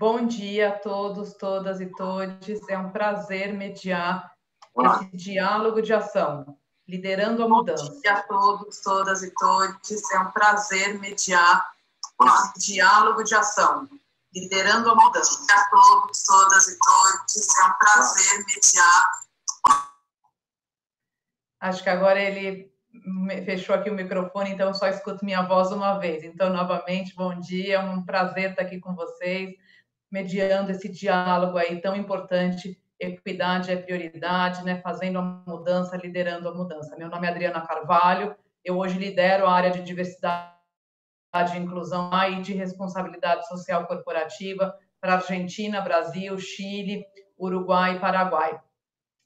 Bom dia a todos, todas e todes. É um prazer mediar esse diálogo de ação, liderando a mudança. Bom dia a todos, todas e todes. É um prazer mediar esse diálogo de ação, liderando a mudança. Bom dia a todos, todas e todes. É um prazer mediar. Acho que agora ele fechou aqui o microfone, então eu só escuto minha voz uma vez. Então, novamente, bom dia. É um prazer estar aqui com vocês, mediando esse diálogo aí tão importante. Equidade é prioridade, né? Fazendo a mudança, liderando a mudança. Meu nome é Adriana Carvalho, eu hoje lidero a área de diversidade e inclusão e de responsabilidade social corporativa para Argentina, Brasil, Chile, Uruguai e Paraguai.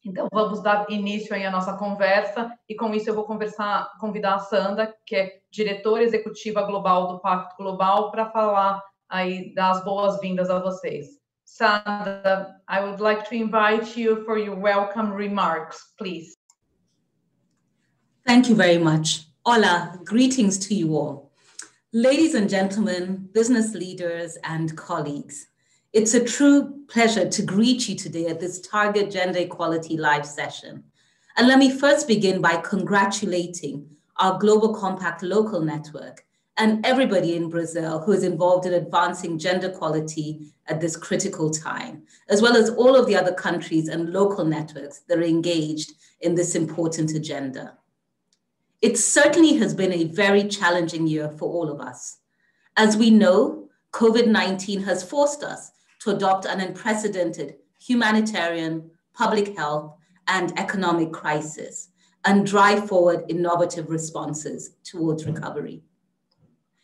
Então, vamos dar início aí à nossa conversa, e com isso eu vou convidar a Sandra, que é diretora executiva global do Pacto Global, para falar aí das boas-vindas a vocês. Sandra, I would like to invite you for your welcome remarks, please. Thank you very much. Hola, greetings to you all. Ladies and gentlemen, business leaders and colleagues, it's a true pleasure to greet you today at this Target Gender Equality Live session. And let me first begin by congratulating our Global Compact local network and everybody in Brazil who is involved in advancing gender equality at this critical time, as well as all of the other countries and local networks that are engaged in this important agenda. It certainly has been a very challenging year for all of us. As we know, COVID-19 has forced us to adopt an unprecedented humanitarian, public health, and economic crisis and drive forward innovative responses towards recovery.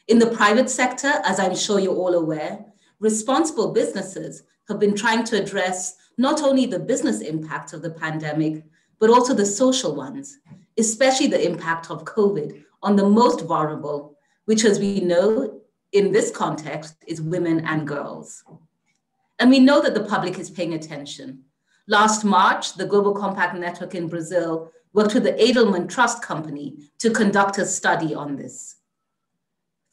In the private sector, as I'm sure you're all aware, responsible businesses have been trying to address not only the business impact of the pandemic, but also the social ones, especially the impact of COVID on the most vulnerable, which, as we know, in this context, is women and girls. And we know that the public is paying attention. Last March, the Global Compact Network in Brazil worked with the Edelman Trust Company to conduct a study on this.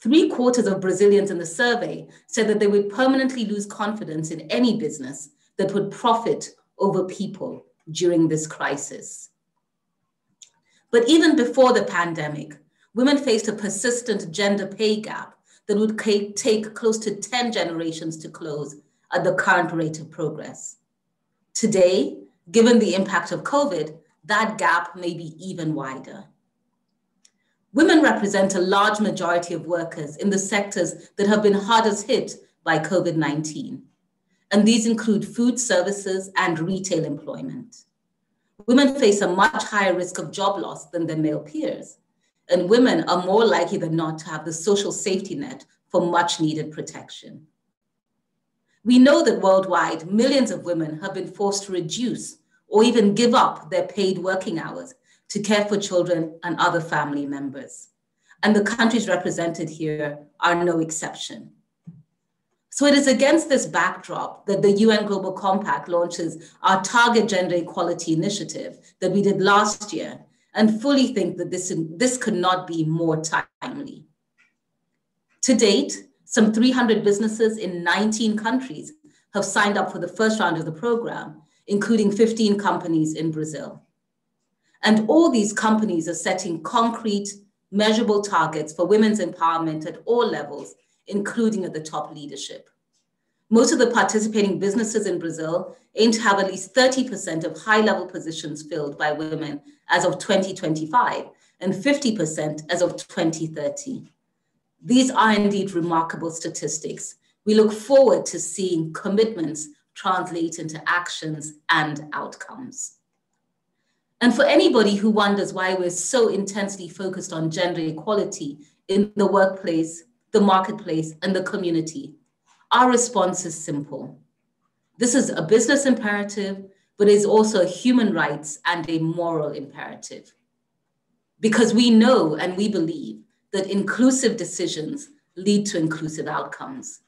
3/4 of Brazilians in the survey said that they would permanently lose confidence in any business that would profit over people during this crisis. But even before the pandemic, women faced a persistent gender pay gap that would take close to 10 generations to close at the current rate of progress. Today, given the impact of COVID, that gap may be even wider. Women represent a large majority of workers in the sectors that have been hardest hit by COVID-19, and these include food services and retail employment. Women face a much higher risk of job loss than their male peers, and women are more likely than not to have the social safety net for much needed protection. We know that worldwide, millions of women have been forced to reduce or even give up their paid working hours to care for children and other family members. And the countries represented here are no exception. So it is against this backdrop that the UN Global Compact launches our Target Gender Equality Initiative that we did last year, and fully think that this could not be more timely. To date, some 300 businesses in 19 countries have signed up for the first round of the program, including 15 companies in Brazil. And all these companies are setting concrete, measurable targets for women's empowerment at all levels, including at the top leadership. Most of the participating businesses in Brazil aim to have at least 30% of high-level positions filled by women as of 2025 and 50% as of 2030. These are indeed remarkable statistics. We look forward to seeing commitments translate into actions and outcomes. And for anybody who wonders why we're so intensely focused on gender equality in the workplace, the marketplace, and the community, our response is simple. This is a business imperative, but is also a human rights and a moral imperative. Because we know and we believe that inclusive decisions lead to inclusive outcomes.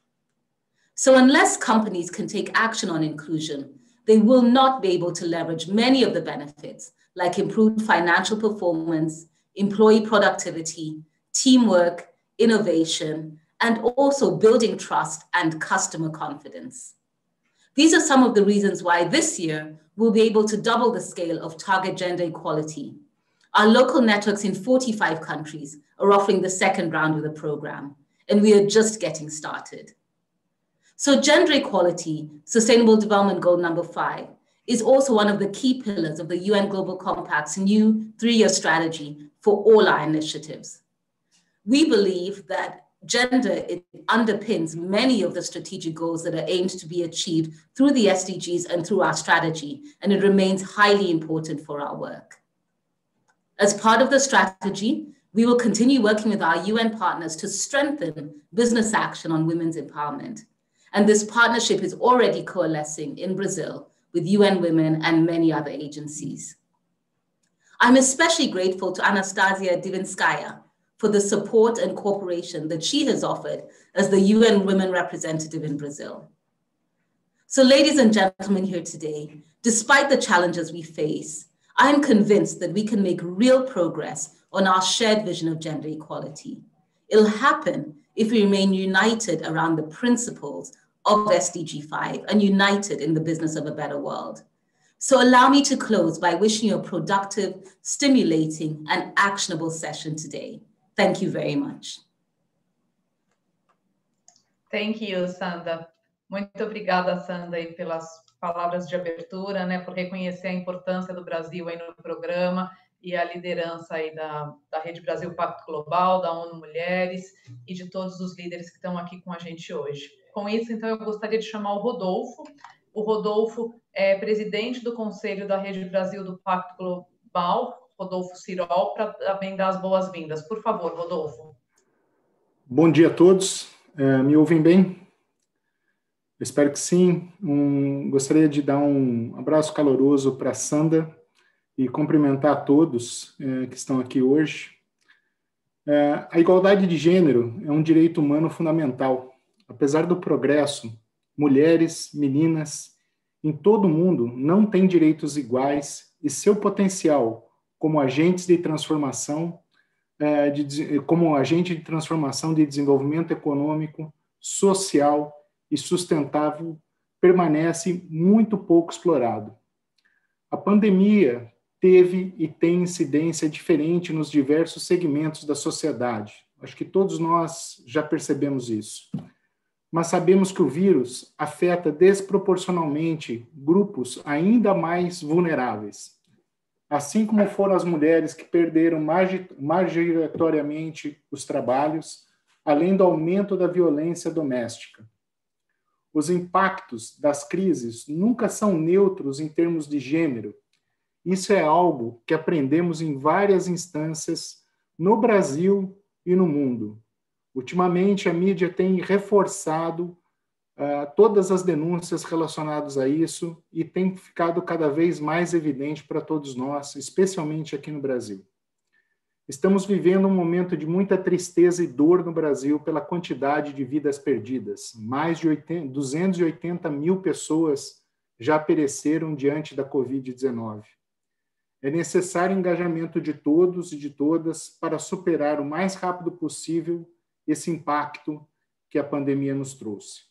So unless companies can take action on inclusion, they will not be able to leverage many of the benefits like improved financial performance, employee productivity, teamwork, innovation, and also building trust and customer confidence. These are some of the reasons why this year we'll be able to double the scale of Target Gender Equality. Our local networks in 45 countries are offering the second round of the program, and we are just getting started. So gender equality, Sustainable Development Goal number 5, is also one of the key pillars of the UN Global Compact's new 3-year strategy for all our initiatives. We believe that gender underpins many of the strategic goals that are aimed to be achieved through the SDGs and through our strategy, and it remains highly important for our work. As part of the strategy, we will continue working with our UN partners to strengthen business action on women's empowerment. And this partnership is already coalescing in Brazil with UN Women and many other agencies. I'm especially grateful to Anastasia Divinskaya for the support and cooperation that she has offered as the UN Women representative in Brazil. So ladies and gentlemen here today, despite the challenges we face, I'm convinced that we can make real progress on our shared vision of gender equality. It'll happen if we remain united around the principles of SDG 5 and united in the business of a better world. So allow me to close by wishing you a productive, stimulating, and actionable session today. Thank you very much. Thank you, Sandra. Muito obrigada, Sandra, aí pelas palavras de abertura, né, por reconhecer a importância do Brasil aí no programa e a liderança aí da Rede Brasil Pacto Global, da ONU Mulheres e de todos os líderes que estão aqui com a gente hoje. Com isso, então, eu gostaria de chamar o Rodolfo. O Rodolfo é presidente do Conselho da Rede Brasil do Pacto Global, Rodolfo Cirol, para também dar as boas-vindas. Por favor, Rodolfo. Bom dia a todos. Me ouvem bem? Espero que sim. Gostaria de dar um abraço caloroso para a Sandra e cumprimentar a todos que estão aqui hoje. A igualdade de gênero é um direito humano fundamental. Apesar do progresso, mulheres, meninas, em todo o mundo não têm direitos iguais e seu potencial como agentes de transformação, de desenvolvimento econômico, social e sustentável permanece muito pouco explorado. A pandemia teve e tem incidência diferente nos diversos segmentos da sociedade. Acho que todos nós já percebemos isso. Mas sabemos que o vírus afeta desproporcionalmente grupos ainda mais vulneráveis. Assim como foram as mulheres que perderam majoritariamente os trabalhos, além do aumento da violência doméstica. Os impactos das crises nunca são neutros em termos de gênero. Isso é algo que aprendemos em várias instâncias no Brasil e no mundo. Ultimamente, a mídia tem reforçado todas as denúncias relacionadas a isso e tem ficado cada vez mais evidente para todos nós, especialmente aqui no Brasil. Estamos vivendo um momento de muita tristeza e dor no Brasil pela quantidade de vidas perdidas. Mais de 280 mil pessoas já pereceram diante da Covid-19. É necessário o engajamento de todos e de todas para superar o mais rápido possível esse impacto que a pandemia nos trouxe.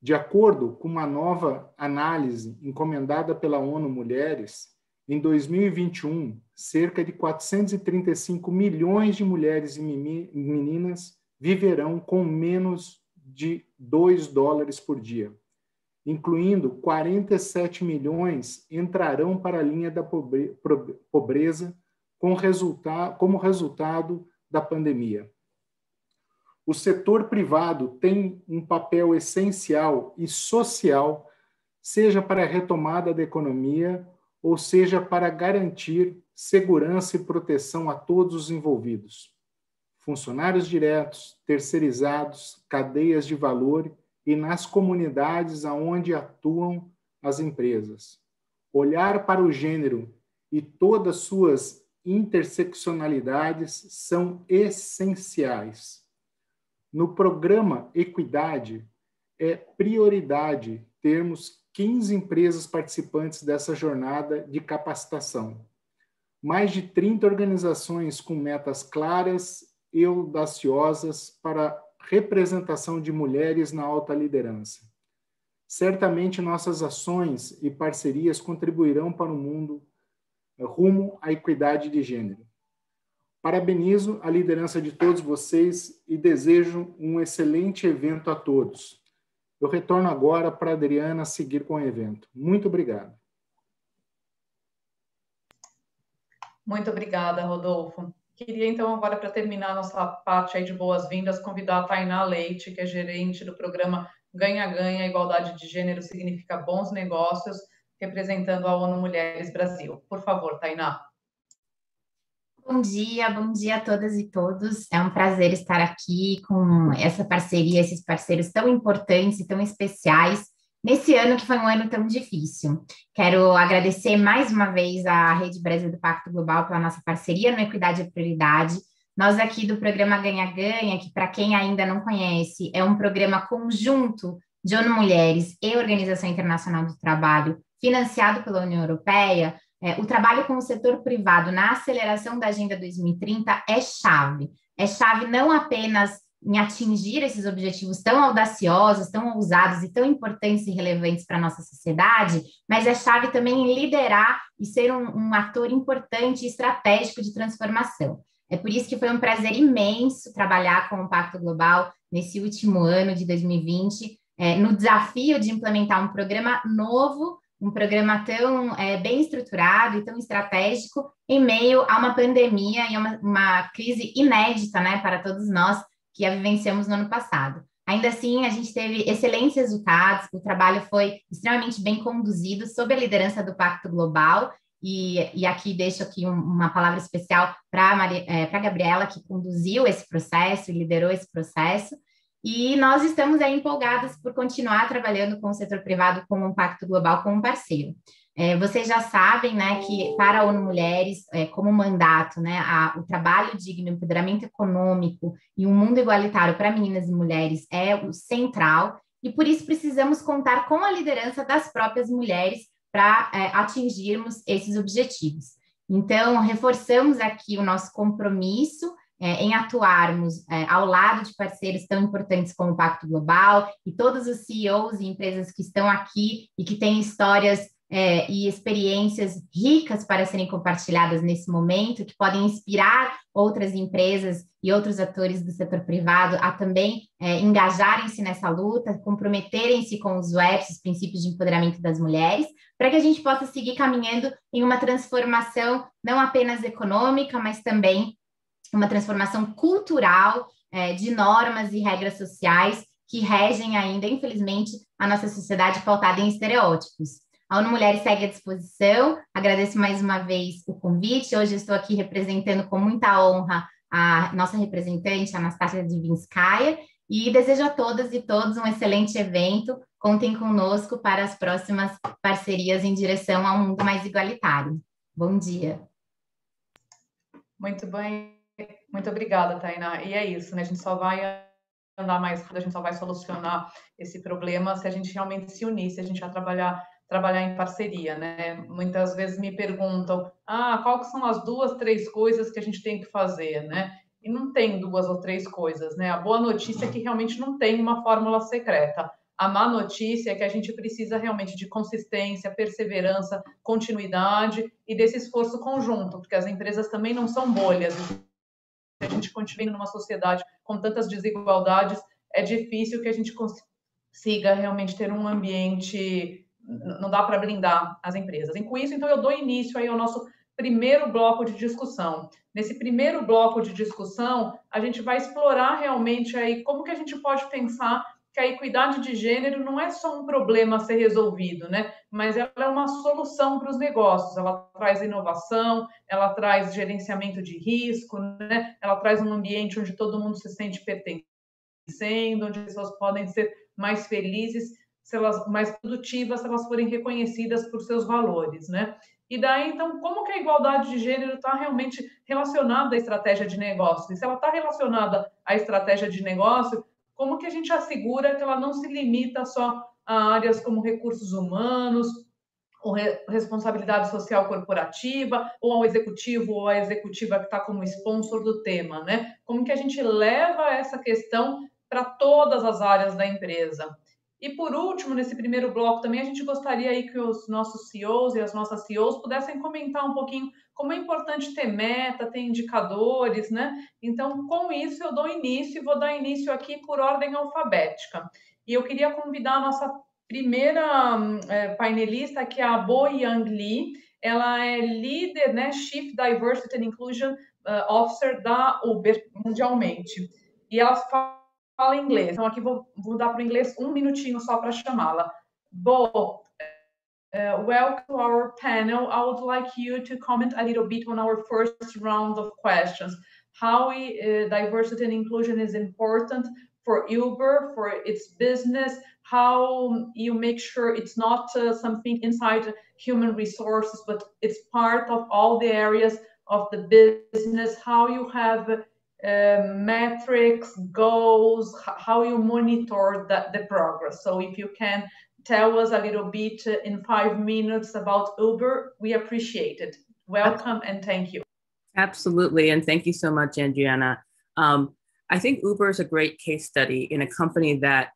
De acordo com uma nova análise encomendada pela ONU Mulheres, em 2021, cerca de 435 milhões de mulheres e meninas viverão com menos de $2 por dia, incluindo 47 milhões entrarão para a linha da pobreza como resultado da pandemia. O setor privado tem um papel essencial e social, seja para a retomada da economia, ou seja para garantir segurança e proteção a todos os envolvidos. Funcionários diretos, terceirizados, cadeias de valor e nas comunidades aonde atuam as empresas. Olhar para o gênero e todas suas interseccionalidades são essenciais. No programa Equidade, é prioridade termos 15 empresas participantes dessa jornada de capacitação. Mais de 30 organizações com metas claras e audaciosas para representação de mulheres na alta liderança. Certamente nossas ações e parcerias contribuirão para o mundo rumo à equidade de gênero. Parabenizo a liderança de todos vocês e desejo um excelente evento a todos. Eu retorno agora para a Adriana seguir com o evento. Muito obrigado. Muito obrigada, Rodolfo. Queria, então, agora, para terminar a nossa parte aí de boas-vindas, convidar a Tainá Leite, que é gerente do programa Ganha-Ganha, Igualdade de Gênero Significa Bons Negócios, representando a ONU Mulheres Brasil. Por favor, Tainá. Bom dia a todas e todos. É um prazer estar aqui com essa parceria, esses parceiros tão importantes e tão especiais, nesse ano que foi um ano tão difícil. Quero agradecer mais uma vez à Rede Brasil do Pacto Global pela nossa parceria no Equidade é Prioridade. Nós aqui do programa Ganha-Ganha, que para quem ainda não conhece, é um programa conjunto de ONU Mulheres e Organização Internacional do Trabalho, financiado pela União Europeia. O trabalho com o setor privado na aceleração da Agenda 2030 é chave. É chave não apenas em atingir esses objetivos tão audaciosos, tão ousados e tão importantes e relevantes para a nossa sociedade, mas é chave também em liderar e ser um ator importante e estratégico de transformação. É por isso que foi um prazer imenso trabalhar com o Pacto Global nesse último ano de 2020, no desafio de implementar um programa novo, um programa tão bem estruturado e tão estratégico em meio a uma pandemia e uma crise inédita, né, para todos nós que a vivenciamos no ano passado. Ainda assim, a gente teve excelentes resultados, o trabalho foi extremamente bem conduzido sob a liderança do Pacto Global, e aqui deixo aqui uma palavra especial para a Gabriela, que conduziu esse processo e liderou esse processo. E nós estamos aí empolgados por continuar trabalhando com o setor privado como um Pacto Global, como um parceiro. Vocês já sabem, né, que para a ONU Mulheres, como mandato, né, o trabalho digno, o empoderamento econômico e um mundo igualitário para meninas e mulheres é o central, e por isso precisamos contar com a liderança das próprias mulheres para atingirmos esses objetivos. Então, reforçamos aqui o nosso compromisso em atuarmos ao lado de parceiros tão importantes como o Pacto Global e todos os CEOs e empresas que estão aqui e que têm histórias e experiências ricas para serem compartilhadas nesse momento, que podem inspirar outras empresas e outros atores do setor privado a também engajarem-se nessa luta, comprometerem-se com os WEPs, os princípios de empoderamento das mulheres, para que a gente possa seguir caminhando em uma transformação não apenas econômica, mas também uma transformação cultural de normas e regras sociais que regem ainda, infelizmente, a nossa sociedade pautada em estereótipos. A ONU Mulheres segue à disposição, agradeço mais uma vez o convite. Hoje estou aqui representando com muita honra a nossa representante, Anastasia Divinskaya, e desejo a todas e todos um excelente evento. Contem conosco para as próximas parcerias em direção a um mundo mais igualitário. Bom dia. Muito bem, muito obrigada, Tainá. E é isso, né? A gente só vai andar mais rápido, a gente só vai solucionar esse problema se a gente realmente se unir, se a gente vai trabalhar em parceria, né? Muitas vezes me perguntam, quais são as 2, 3 coisas que a gente tem que fazer, né? E não tem 2 ou 3 coisas, né? A boa notícia é que realmente não tem uma fórmula secreta. A má notícia é que a gente precisa realmente de consistência, perseverança, continuidade e desse esforço conjunto, porque as empresas também não são bolhas. Se a gente continua numa sociedade com tantas desigualdades, é difícil que a gente consiga realmente ter um ambiente, não dá para blindar as empresas. E com isso, então, eu dou início aí ao nosso primeiro bloco de discussão. Nesse primeiro bloco de discussão, a gente vai explorar realmente aí como que a gente pode pensar que a equidade de gênero não é só um problema a ser resolvido, né? Mas ela é uma solução para os negócios. Ela traz inovação, ela traz gerenciamento de risco, né? Ela traz um ambiente onde todo mundo se sente pertencendo, onde as pessoas podem ser mais felizes, mais produtivas, se elas forem reconhecidas por seus valores, né? E daí, então, como que a igualdade de gênero está realmente relacionada à estratégia de negócio? E se ela está relacionada à estratégia de negócio, como que a gente assegura que ela não se limita só a áreas como recursos humanos, ou responsabilidade social corporativa, ou ao executivo ou à executiva que está como sponsor do tema, né? Como que a gente leva essa questão para todas as áreas da empresa. E por último, nesse primeiro bloco também, a gente gostaria aí que os nossos CEOs e as nossas CEOs pudessem comentar um pouquinho como é importante ter meta, ter indicadores, né? Então, com isso, eu dou início e vou dar início aqui por ordem alfabética. E eu queria convidar a nossa primeira painelista, que é a Bo Young Lee. Ela é líder, né, Chief Diversity and Inclusion Officer da Uber mundialmente. E ela fala inglês. Então, aqui vou dar para o inglês um minutinho só para chamá-la. Bo, welcome to our panel. I would like you to comment a little bit on our first round of questions. How diversity and inclusion is important for Uber, for its business, how you make sure it's not something inside human resources, but it's part of all the areas of the business, how you have metrics, goals, how you monitor the progress. So if you can tell us a little bit in 5 minutes about Uber, we appreciate it. Welcome and thank you. Absolutely, and thank you so much, Adriana. I think Uber is a great case study in a company that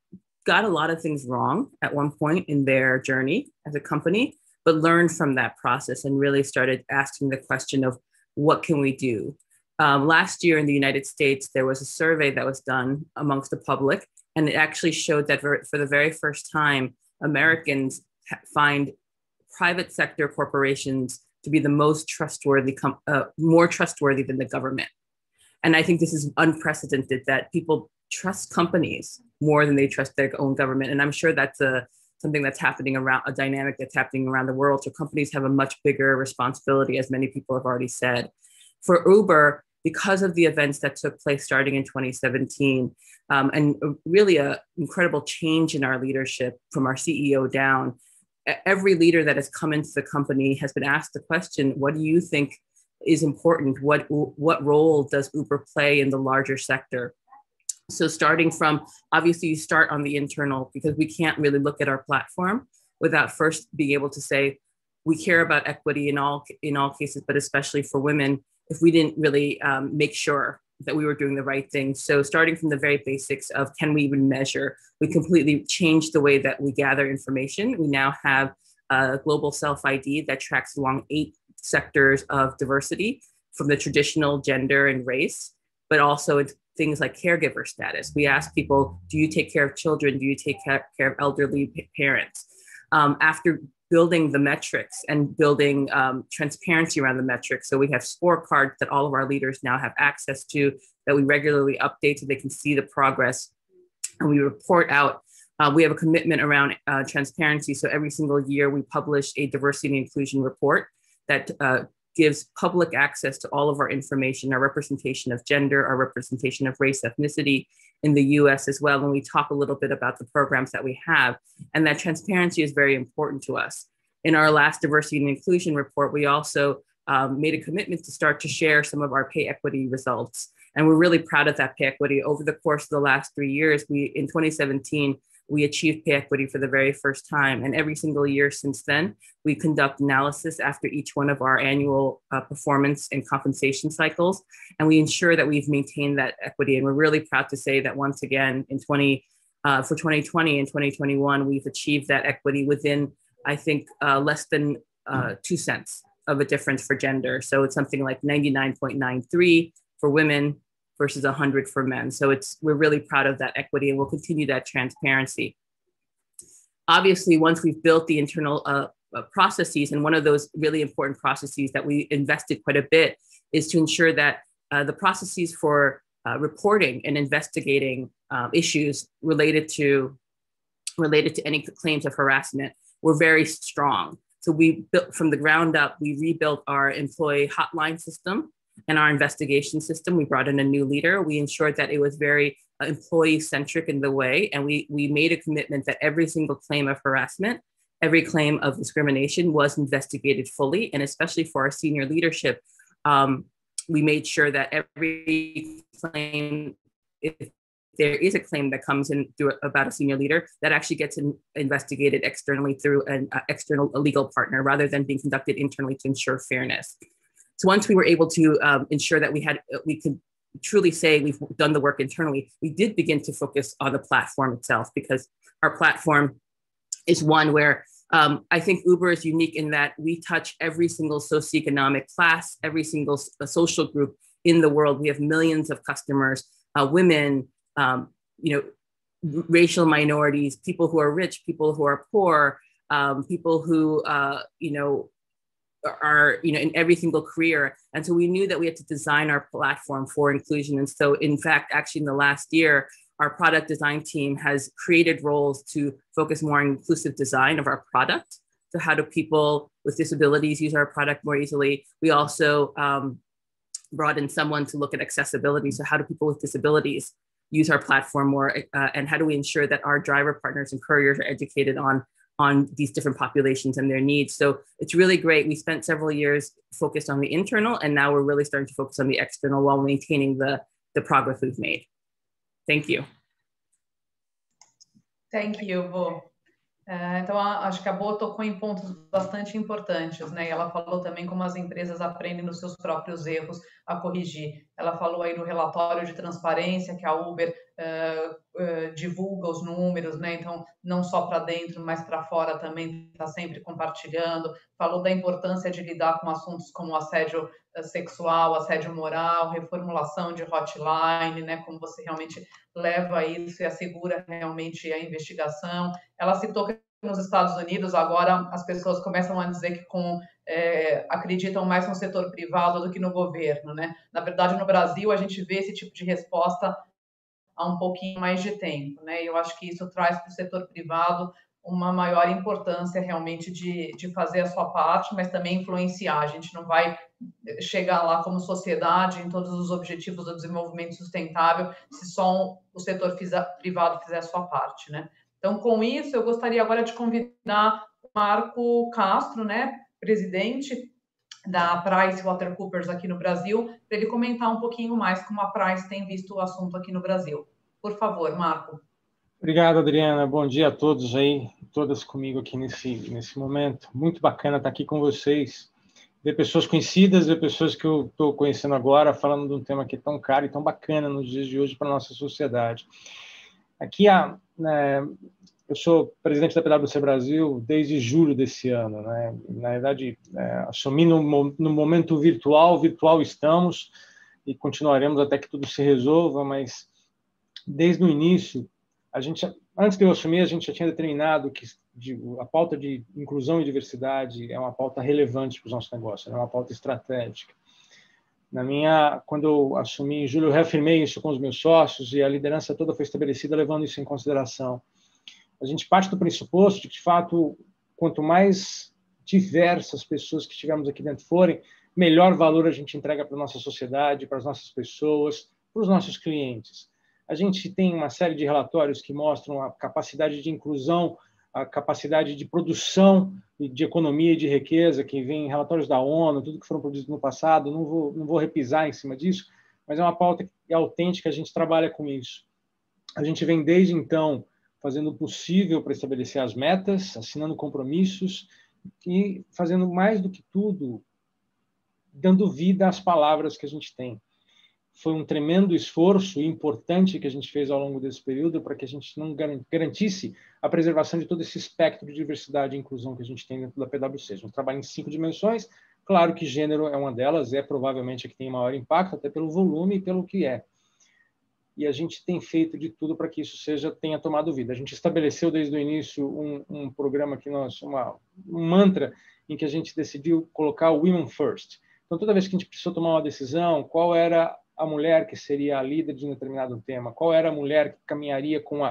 got a lot of things wrong at one point in their journey as a company, but learned from that process and really started asking the question of what can we do? Last year in the United States, there was a survey that was done amongst the public, and it actually showed that for the very first time, Americans find private sector corporations to be the most trustworthy, more trustworthy than the government. And I think this is unprecedented, that people trust companies more than they trust their own government. And I'm sure that's something that's happening around, a dynamic that's happening around the world. So companies have a much bigger responsibility, as many people have already said. For Uber, because of the events that took place starting in 2017, and really an incredible change in our leadership from our CEO down, every leader that has come into the company has been asked the question, what do you think is important? What role does Uber play in the larger sector? So starting from, obviously you start on the internal, because we can't really look at our platform without first being able to say, we care about equity in all cases, but especially for women, if we didn't really make sure that we were doing the right thing. So starting from the very basics of can we even measure, we completely changed the way that we gather information. We now have a global self-ID that tracks along 8 sectors of diversity, from the traditional gender and race, but also things like caregiver status. We ask people, do you take care of children? Do you take care of elderly parents? After building the metrics and building transparency around the metrics. So we have scorecards that all of our leaders now have access to, that we regularly update so they can see the progress. And we report out. We have a commitment around transparency. So every single year we publish a diversity and inclusion report that gives public access to all of our information, our representation of gender, our representation of race, ethnicity in the US as well. And we talk a little bit about the programs that we have. And that transparency is very important to us. In our last diversity and inclusion report, we also made a commitment to start to share some of our pay equity results. And we're really proud of that pay equity. Over the course of the last 3 years, in 2017, we achieved pay equity for the very first time. And every single year since then, we conduct analysis after each one of our annual performance and compensation cycles. And we ensure that we've maintained that equity. And we're really proud to say that once again, for 2020 and 2021, we've achieved that equity within, I think, less than 2 cents of a difference for gender. So it's something like 99.93 for women versus 100 for men. So we're really proud of that equity, and we'll continue that transparency. Obviously, once we've built the internal processes, and one of those really important processes that we invested quite a bit is to ensure that the processes for reporting and investigating issues related to any claims of harassment were very strong. So we built from the ground up, we rebuilt our employee hotline system and our investigation system. We brought in a new leader. We ensured that it was very employee-centric in the way, and we made a commitment that every single claim of harassment, every claim of discrimination was investigated fully, and especially for our senior leadership, we made sure that every claim, if there is a claim that comes in through about a senior leader, that actually gets investigated externally through an external legal partner rather than being conducted internally to ensure fairness. So once we were able to ensure that we could truly say we've done the work internally, we did begin to focus on the platform itself, because our platform is one where I think Uber is unique in that we touch every single socioeconomic class, every single social group in the world. We have millions of customers, women, racial minorities, people who are rich, people who are poor, people who, are, in every single career. And so we knew that we had to design our platform for inclusion. And so in fact, actually in the last year, our product design team has created roles to focus more on inclusive design of our product. So how do people with disabilities use our product more easily? We also brought in someone to look at accessibility. So how do people with disabilities use our platform more? And how do we ensure that our driver partners and couriers are educated on these different populations and their needs? So it's really great. We spent several years focused on the internal, and now we're really starting to focus on the external while maintaining the progress we've made. Thank you. Thank you, Bo. Então, acho que a Bo tocou em pontos bastante importantes, né? E ela falou também como as empresas aprendem nos seus próprios erros a corrigir. Ela falou aí no relatório de transparência que a Uber divulga os números, né? Então, não só para dentro, mas para fora também está sempre compartilhando. Falou da importância de lidar com assuntos como assédio sexual, assédio moral, reformulação de hotline, né? Como você realmente leva isso e assegura realmente a investigação. Ela citou que nos Estados Unidos agora as pessoas começam a dizer que acreditam mais no setor privado do que no governo, né? Na verdade, no Brasil a gente vê esse tipo de resposta há um pouquinho mais de tempo, né? E eu acho que isso traz para o setor privado uma maior importância realmente de fazer a sua parte, mas também influenciar. A gente não vai chegar lá como sociedade em todos os objetivos do desenvolvimento sustentável se só o setor privado fizer a sua parte, né? Então, com isso, eu gostaria agora de convidar o Marco Castro, né, presidente da PricewaterhouseCoopers aqui no Brasil, para ele comentar um pouquinho mais como a Price tem visto o assunto aqui no Brasil. Por favor, Marco. Obrigado, Adriana. Bom dia a todos aí, todas comigo aqui nesse momento. Muito bacana estar aqui com vocês. Ver pessoas conhecidas, ver pessoas que eu estou conhecendo agora, falando de um tema que é tão caro e tão bacana nos dias de hoje para a nossa sociedade. Aqui, eu sou presidente da PwC Brasil desde julho desse ano, né? Na verdade, assumi no momento virtual estamos e continuaremos até que tudo se resolva, mas desde o início, antes de eu assumir, a gente já tinha determinado que a pauta de inclusão e diversidade é uma pauta relevante para os nossos negócios, é uma pauta estratégica. Quando eu assumi em julho, eu reafirmei isso com os meus sócios e a liderança toda foi estabelecida levando isso em consideração. A gente parte do pressuposto de que, de fato, quanto mais diversas pessoas que estivermos aqui dentro forem, melhor valor a gente entrega para a nossa sociedade, para as nossas pessoas, para os nossos clientes. A gente tem uma série de relatórios que mostram a capacidade de inclusão, a capacidade de produção de economia e de riqueza, que vem em relatórios da ONU, tudo que foram produzidos no passado, não vou repisar em cima disso, mas é uma pauta que é autêntica, a gente trabalha com isso. A gente vem desde então fazendo o possível para estabelecer as metas, assinando compromissos e fazendo mais do que tudo, dando vida às palavras que a gente tem. Foi um tremendo esforço importante que a gente fez ao longo desse período para que a gente não garantisse a preservação de todo esse espectro de diversidade e inclusão que a gente tem dentro da PwC. A gente trabalha em 5 dimensões, claro que gênero é uma delas, provavelmente a que tem maior impacto, até pelo volume e pelo que é. E a gente tem feito de tudo para que isso tenha tomado vida. A gente estabeleceu desde o início um programa que um mantra em que a gente decidiu colocar o Women First. Então, toda vez que a gente precisou tomar uma decisão, qual era a mulher que seria a líder de um determinado tema, qual era a mulher que caminharia com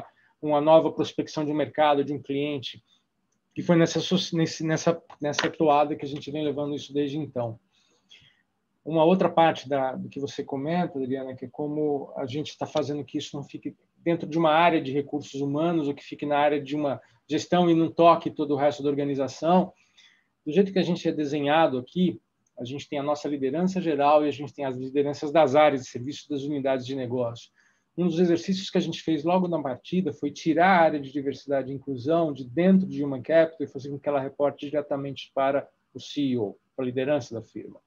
uma nova prospecção de um mercado, de um cliente, que foi nessa toada que a gente vem levando isso desde então. Uma outra parte do que você comenta, Adriana, que é como a gente está fazendo que isso não fique dentro de uma área de recursos humanos ou que fique na área de uma gestão e não toque todo o resto da organização. Do jeito que a gente é desenhado aqui, a gente tem a nossa liderança geral e a gente tem as lideranças das áreas de serviço das unidades de negócio. Um dos exercícios que a gente fez logo na partida foi tirar a área de diversidade e inclusão de dentro de Human Capital e fazer com que ela reporte diretamente para o CEO, para a liderança da firma.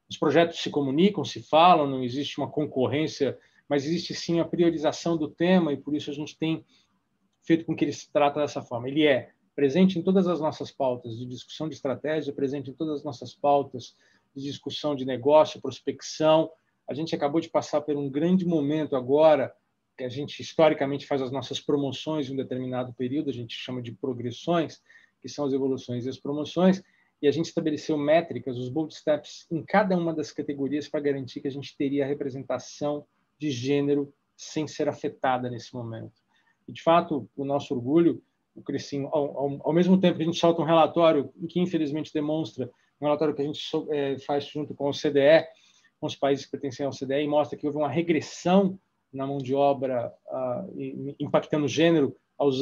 Os projetos se comunicam, se falam, não existe uma concorrência, mas existe sim a priorização do tema e por isso a gente tem feito com que ele se trate dessa forma. Ele é presente em todas as nossas pautas de discussão de estratégia, presente em todas as nossas pautas de discussão de negócio, prospecção. A gente acabou de passar por um grande momento agora, que a gente historicamente faz as nossas promoções em um determinado período, a gente chama de progressões, que são as evoluções e as promoções, e a gente estabeleceu métricas, os bold steps, em cada uma das categorias para garantir que a gente teria a representação de gênero sem ser afetada nesse momento. E, de fato, o nosso orgulho, o Crescim, ao mesmo tempo que a gente solta um relatório que, infelizmente, demonstra, um relatório que a gente faz junto com o CDE, com os países que pertencem ao CDE, e mostra que houve uma regressão na mão de obra impactando o gênero aos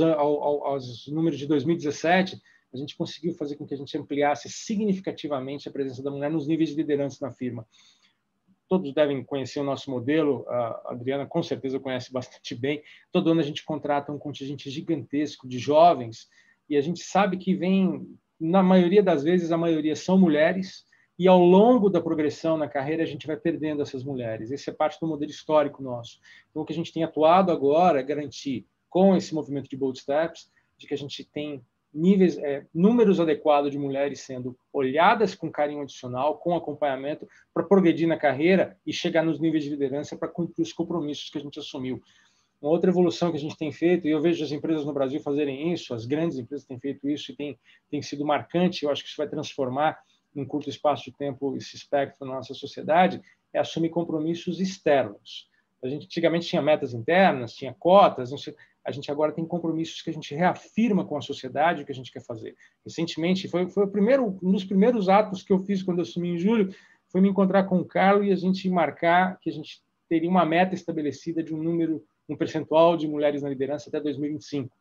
números de 2017, a gente conseguiu fazer com que a gente ampliasse significativamente a presença da mulher nos níveis de liderança na firma. Todos devem conhecer o nosso modelo, a Adriana com certeza conhece bastante bem. Todo ano a gente contrata um contingente gigantesco de jovens e a gente sabe que vem, na maioria das vezes, a maioria são mulheres e ao longo da progressão na carreira a gente vai perdendo essas mulheres. Esse é parte do modelo histórico nosso. Então, o que a gente tem atuado agora é garantir, com esse movimento de Bold Steps, de que a gente tem números adequados de mulheres sendo olhadas com carinho adicional, com acompanhamento, para progredir na carreira e chegar nos níveis de liderança para cumprir os compromissos que a gente assumiu. Uma outra evolução que a gente tem feito, e eu vejo as empresas no Brasil fazerem isso, as grandes empresas têm feito isso e tem sido marcante, eu acho que isso vai transformar num curto espaço de tempo esse espectro na nossa sociedade, é assumir compromissos externos. A gente antigamente tinha metas internas, tinha cotas, a gente agora tem compromissos que a gente reafirma com a sociedade o que a gente quer fazer. Recentemente, foi um dos primeiros atos que eu fiz quando eu assumi em julho, foi me encontrar com o Carlos e a gente marcar que a gente teria uma meta estabelecida de um percentual de mulheres na liderança até 2025.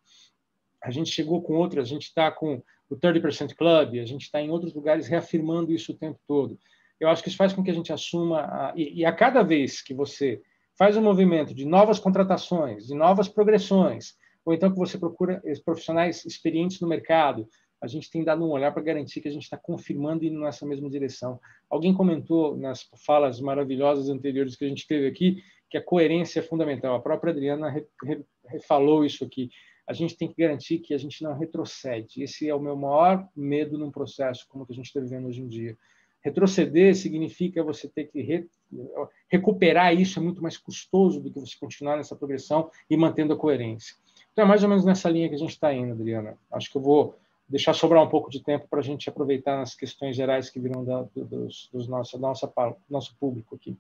A gente chegou com outras, a gente está com o 30% Club, a gente está em outros lugares reafirmando isso o tempo todo. Eu acho que isso faz com que a gente assuma, e a cada vez que você faz um movimento de novas contratações, de novas progressões, ou então que você procura profissionais experientes no mercado, a gente tem dado um olhar para garantir que a gente está confirmando e indo nessa mesma direção. Alguém comentou nas falas maravilhosas anteriores que a gente teve aqui que a coerência é fundamental. A própria Adriana falou isso aqui. A gente tem que garantir que a gente não retrocede. Esse é o meu maior medo num processo como o que a gente está vivendo hoje em dia. Retroceder significa você ter que recuperar isso, é muito mais custoso do que você continuar nessa progressão e mantendo a coerência. Então, é mais ou menos nessa linha que a gente está indo, Adriana. Acho que eu vou deixar sobrar um pouco de tempo para a gente aproveitar nas questões gerais que virão do nosso público aqui.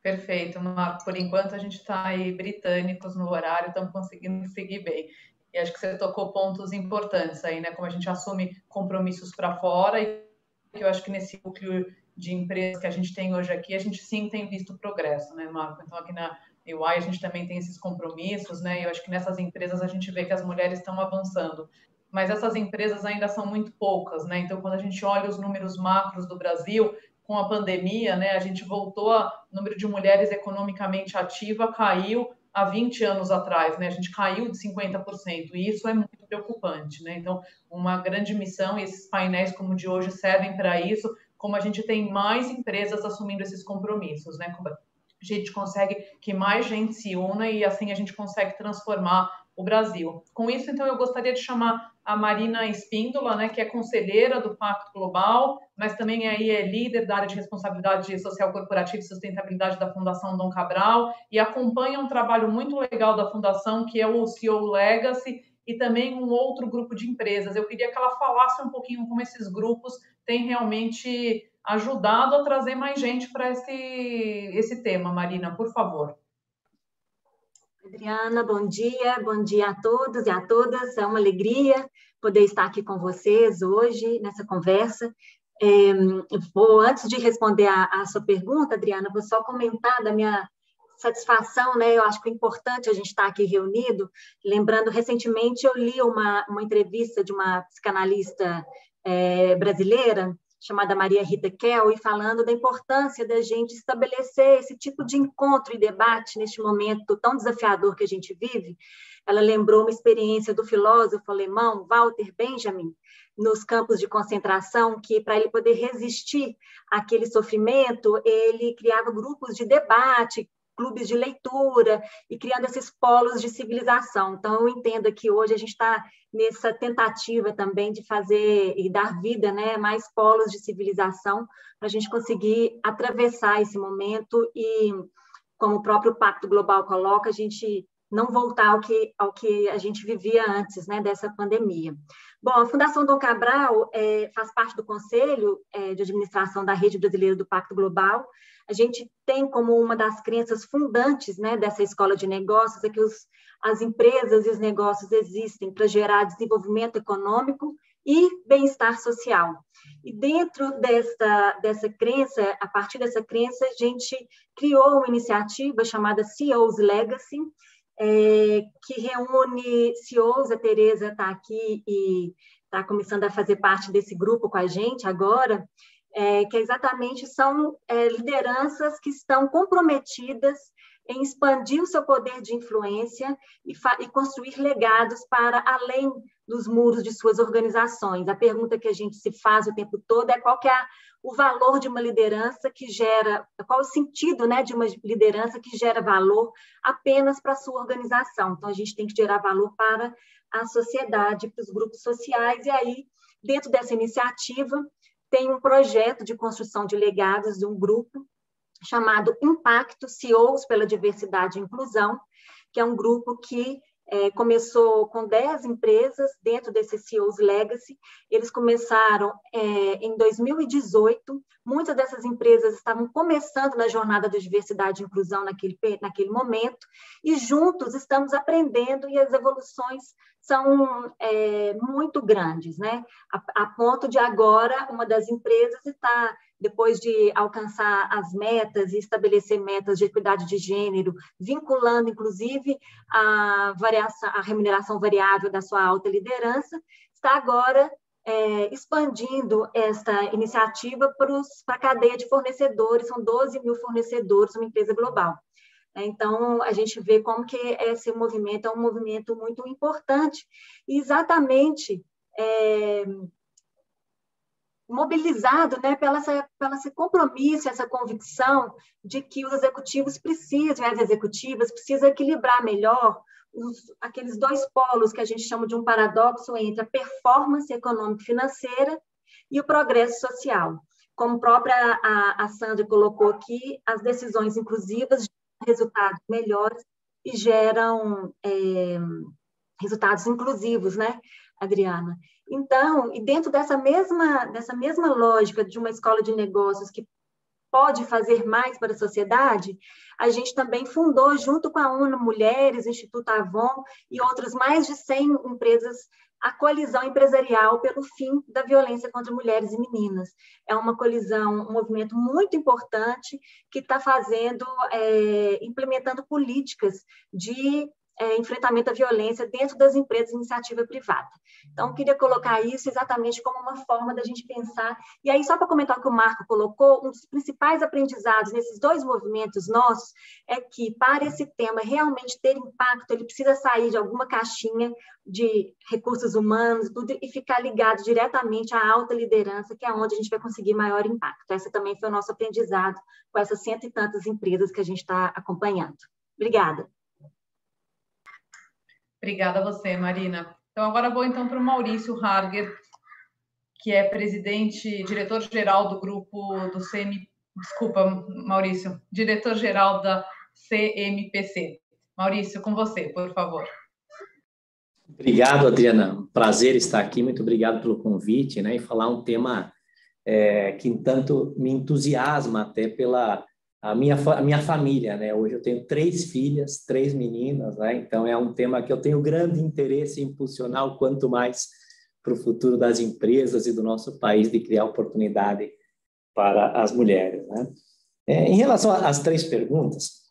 Perfeito, Marco. Por enquanto, a gente está aí britânicos no horário, estamos conseguindo seguir bem. E acho que você tocou pontos importantes aí, né? Como a gente assume compromissos para fora e que eu acho que nesse núcleo de empresas que a gente tem hoje aqui, a gente sim tem visto progresso, né, Marco? Então, aqui na EY a gente também tem esses compromissos, né? E eu acho que nessas empresas a gente vê que as mulheres estão avançando. Mas essas empresas ainda são muito poucas, né? Então, quando a gente olha os números macros do Brasil, com a pandemia, né, a gente voltou o número de mulheres economicamente ativa caiu há 20 anos atrás, né? A gente caiu de 50%, e isso é muito preocupante, né? Então, uma grande missão, e esses painéis como o de hoje servem para isso, como a gente tem mais empresas assumindo esses compromissos, né? Como a gente consegue que mais gente se una e assim a gente consegue transformar o Brasil. Com isso, então, eu gostaria de chamar a Marina Espíndola, né, que é conselheira do Pacto Global, mas também aí é líder da área de responsabilidade social corporativa e sustentabilidade da Fundação Dom Cabral e acompanha um trabalho muito legal da Fundação, que é o CEO Legacy, e também um outro grupo de empresas. Eu queria que ela falasse um pouquinho como esses grupos têm realmente ajudado a trazer mais gente para esse tema. Marina, por favor. Adriana, bom dia a todos e a todas. É uma alegria poder estar aqui com vocês hoje nessa conversa. Antes de responder a sua pergunta, Adriana, vou só comentar da minha satisfação, né? Eu acho que é importante a gente estar aqui reunido. Lembrando, recentemente eu li uma entrevista de uma psicanalista brasileira, chamada Maria Rita Kelly, falando da importância da gente estabelecer esse tipo de encontro e debate neste momento tão desafiador que a gente vive, ela lembrou uma experiência do filósofo alemão Walter Benjamin, nos campos de concentração, que para ele poder resistir àquele sofrimento, ele criava grupos de debate, clubes de leitura, e criando esses polos de civilização. Então, eu entendo que hoje a gente está nessa tentativa também de fazer e dar vida, né, mais polos de civilização, para a gente conseguir atravessar esse momento e, como o próprio Pacto Global coloca, a gente não voltar ao que a gente vivia antes, né, dessa pandemia. Bom, a Fundação Dom Cabral faz parte do Conselho de Administração da Rede Brasileira do Pacto Global. A gente tem como uma das crenças fundantes, né, dessa escola de negócios que as empresas e os negócios existem para gerar desenvolvimento econômico e bem-estar social. E dentro dessa crença, a partir dessa crença, a gente criou uma iniciativa chamada CEO's Legacy, que reúne CEOs. A Tereza está aqui e está começando a fazer parte desse grupo com a gente agora, que exatamente são lideranças que estão comprometidas em expandir o seu poder de influência e construir legados para além dos muros de suas organizações. A pergunta que a gente se faz o tempo todo é qual que é o valor de uma liderança que gera, qual o sentido, né, de uma liderança que gera valor apenas para a sua organização. Então, a gente tem que gerar valor para a sociedade, para os grupos sociais, e aí, dentro dessa iniciativa, tem um projeto de construção de legados de um grupo chamado Impacto CEOs pela Diversidade e Inclusão, que é um grupo que começou com 10 empresas dentro desse CEO's Legacy. Eles começaram em 2018. Muitas dessas empresas estavam começando na jornada da diversidade e inclusão naquele momento, e juntos estamos aprendendo, e as evoluções são muito grandes, né? A ponto de agora uma das empresas está, depois de alcançar as metas e estabelecer metas de equidade de gênero, vinculando, inclusive, a remuneração variável da sua alta liderança, está agora expandindo essa iniciativa para a cadeia de fornecedores. São 12 mil fornecedores, uma empresa global. Então, a gente vê como que esse movimento é um movimento muito importante, e exatamente mobilizado, né, pelo esse compromisso, essa convicção de que os executivos precisam, as executivas precisam equilibrar melhor aqueles dois polos que a gente chama de um paradoxo entre a performance econômica e financeira e o progresso social. Como própria a Sandra colocou aqui, as decisões inclusivas geram resultados melhores e geram resultados inclusivos, né, Adriana? Então, e dentro dessa mesma lógica de uma escola de negócios que pode fazer mais para a sociedade, a gente também fundou, junto com a ONU Mulheres, Instituto Avon e outras mais de 100 empresas, a Coalizão Empresarial pelo Fim da Violência contra Mulheres e Meninas. É uma coalizão, um movimento muito importante que está implementando políticas de enfrentamento à violência dentro das empresas de iniciativa privada. Então, eu queria colocar isso exatamente como uma forma da gente pensar. E aí, só para comentar o que o Marco colocou, um dos principais aprendizados nesses dois movimentos nossos é que, para esse tema realmente ter impacto, ele precisa sair de alguma caixinha de recursos humanos e ficar ligado diretamente à alta liderança, que é onde a gente vai conseguir maior impacto. Esse também foi o nosso aprendizado com essas 100 e tantas empresas que a gente está acompanhando. Obrigada. Obrigada a você, Marina. Então, agora vou para o Maurício Harger, que é diretor-geral do grupo do Maurício, diretor-geral da CMPC. Maurício, com você, por favor. Obrigado, Adriana. Prazer estar aqui. Muito obrigado pelo convite, né? E falar um tema que tanto me entusiasma até pela a minha família, né? Hoje eu tenho 3 filhas, 3 meninas, né? Então é um tema que eu tenho grande interesse em impulsionar o quanto mais para o futuro das empresas e do nosso país, de criar oportunidade para as mulheres, né? Em relação às 3 perguntas,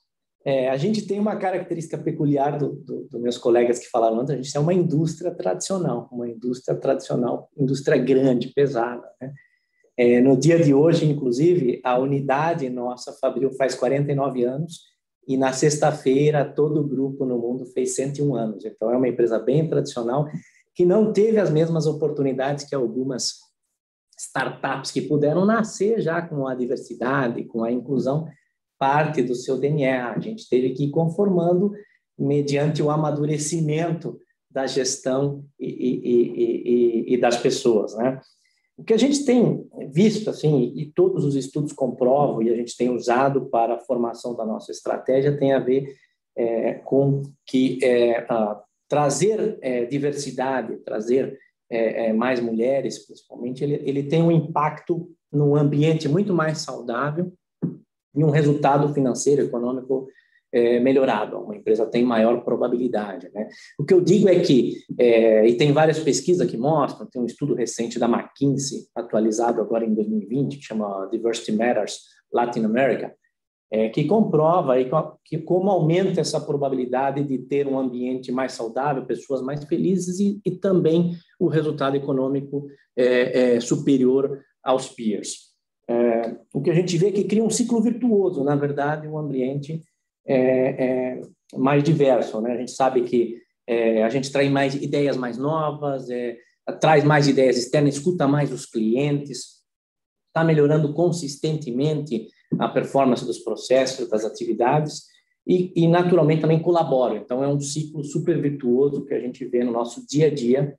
a gente tem uma característica peculiar dos meus colegas que falaram antes. A gente é uma indústria tradicional, indústria grande, pesada, né? No dia de hoje, inclusive, a unidade nossa, Fabril, faz 49 anos e na sexta-feira todo o grupo no mundo fez 101 anos. Então, é uma empresa bem tradicional que não teve as mesmas oportunidades que algumas startups que puderam nascer já com a diversidade, com a inclusão, parte do seu DNA. A gente teve que ir conformando mediante o amadurecimento da gestão e das pessoas, né? O que a gente tem visto, assim, e todos os estudos comprovam, e a gente tem usado para a formação da nossa estratégia, tem a ver com que trazer diversidade, trazer mais mulheres, principalmente, ele tem um impacto num ambiente muito mais saudável e um resultado financeiro, econômico melhorado. Uma empresa tem maior probabilidade, né? O que eu digo é que, e tem várias pesquisas que mostram, tem um estudo recente da McKinsey, atualizado agora em 2020, que chama Diversity Matters Latin America, que comprova que como aumenta essa probabilidade de ter um ambiente mais saudável, pessoas mais felizes e também o resultado econômico superior aos peers. O que a gente vê é que cria um ciclo virtuoso, na verdade, um ambiente mais diverso, né? A gente sabe que a gente traz mais ideias mais novas, traz mais ideias externas, escuta mais os clientes, está melhorando consistentemente a performance dos processos, das atividades e naturalmente também colabora. Então é um ciclo super virtuoso que a gente vê no nosso dia a dia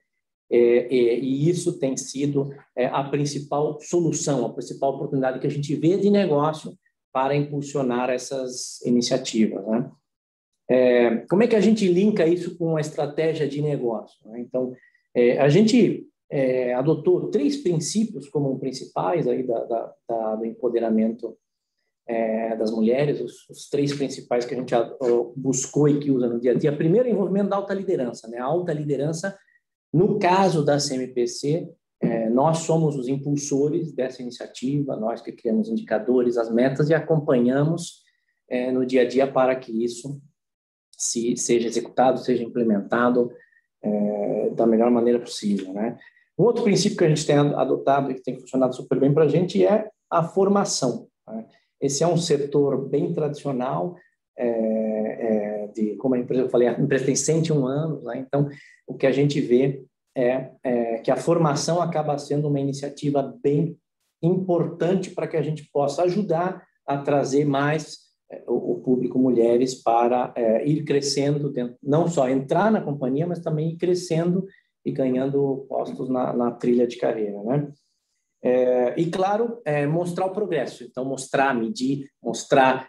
e isso tem sido a principal solução, a principal oportunidade que a gente vê de negócio para impulsionar essas iniciativas, né? Como é que a gente linka isso com a estratégia de negócio, né? Então, a gente adotou 3 princípios como principais aí do empoderamento das mulheres, os 3 principais que a gente buscou e que usa no dia a dia. Primeiro, o envolvimento da alta liderança, né? A alta liderança, no caso da CMPC, nós somos os impulsores dessa iniciativa, nós que criamos indicadores, as metas e acompanhamos no dia a dia para que isso seja executado, seja implementado da melhor maneira possível, né? Um outro princípio que a gente tem adotado e que tem funcionado super bem para a gente é a formação, né? Esse é um setor bem tradicional, como a empresa, eu falei, a empresa tem 101 anos, né? Então, o que a gente vê que a formação acaba sendo uma iniciativa bem importante para que a gente possa ajudar a trazer mais o público mulheres para ir crescendo, não só entrar na companhia, mas também ir crescendo e ganhando postos na trilha de carreira, né? E, claro, mostrar o progresso. Então, mostrar, medir, mostrar,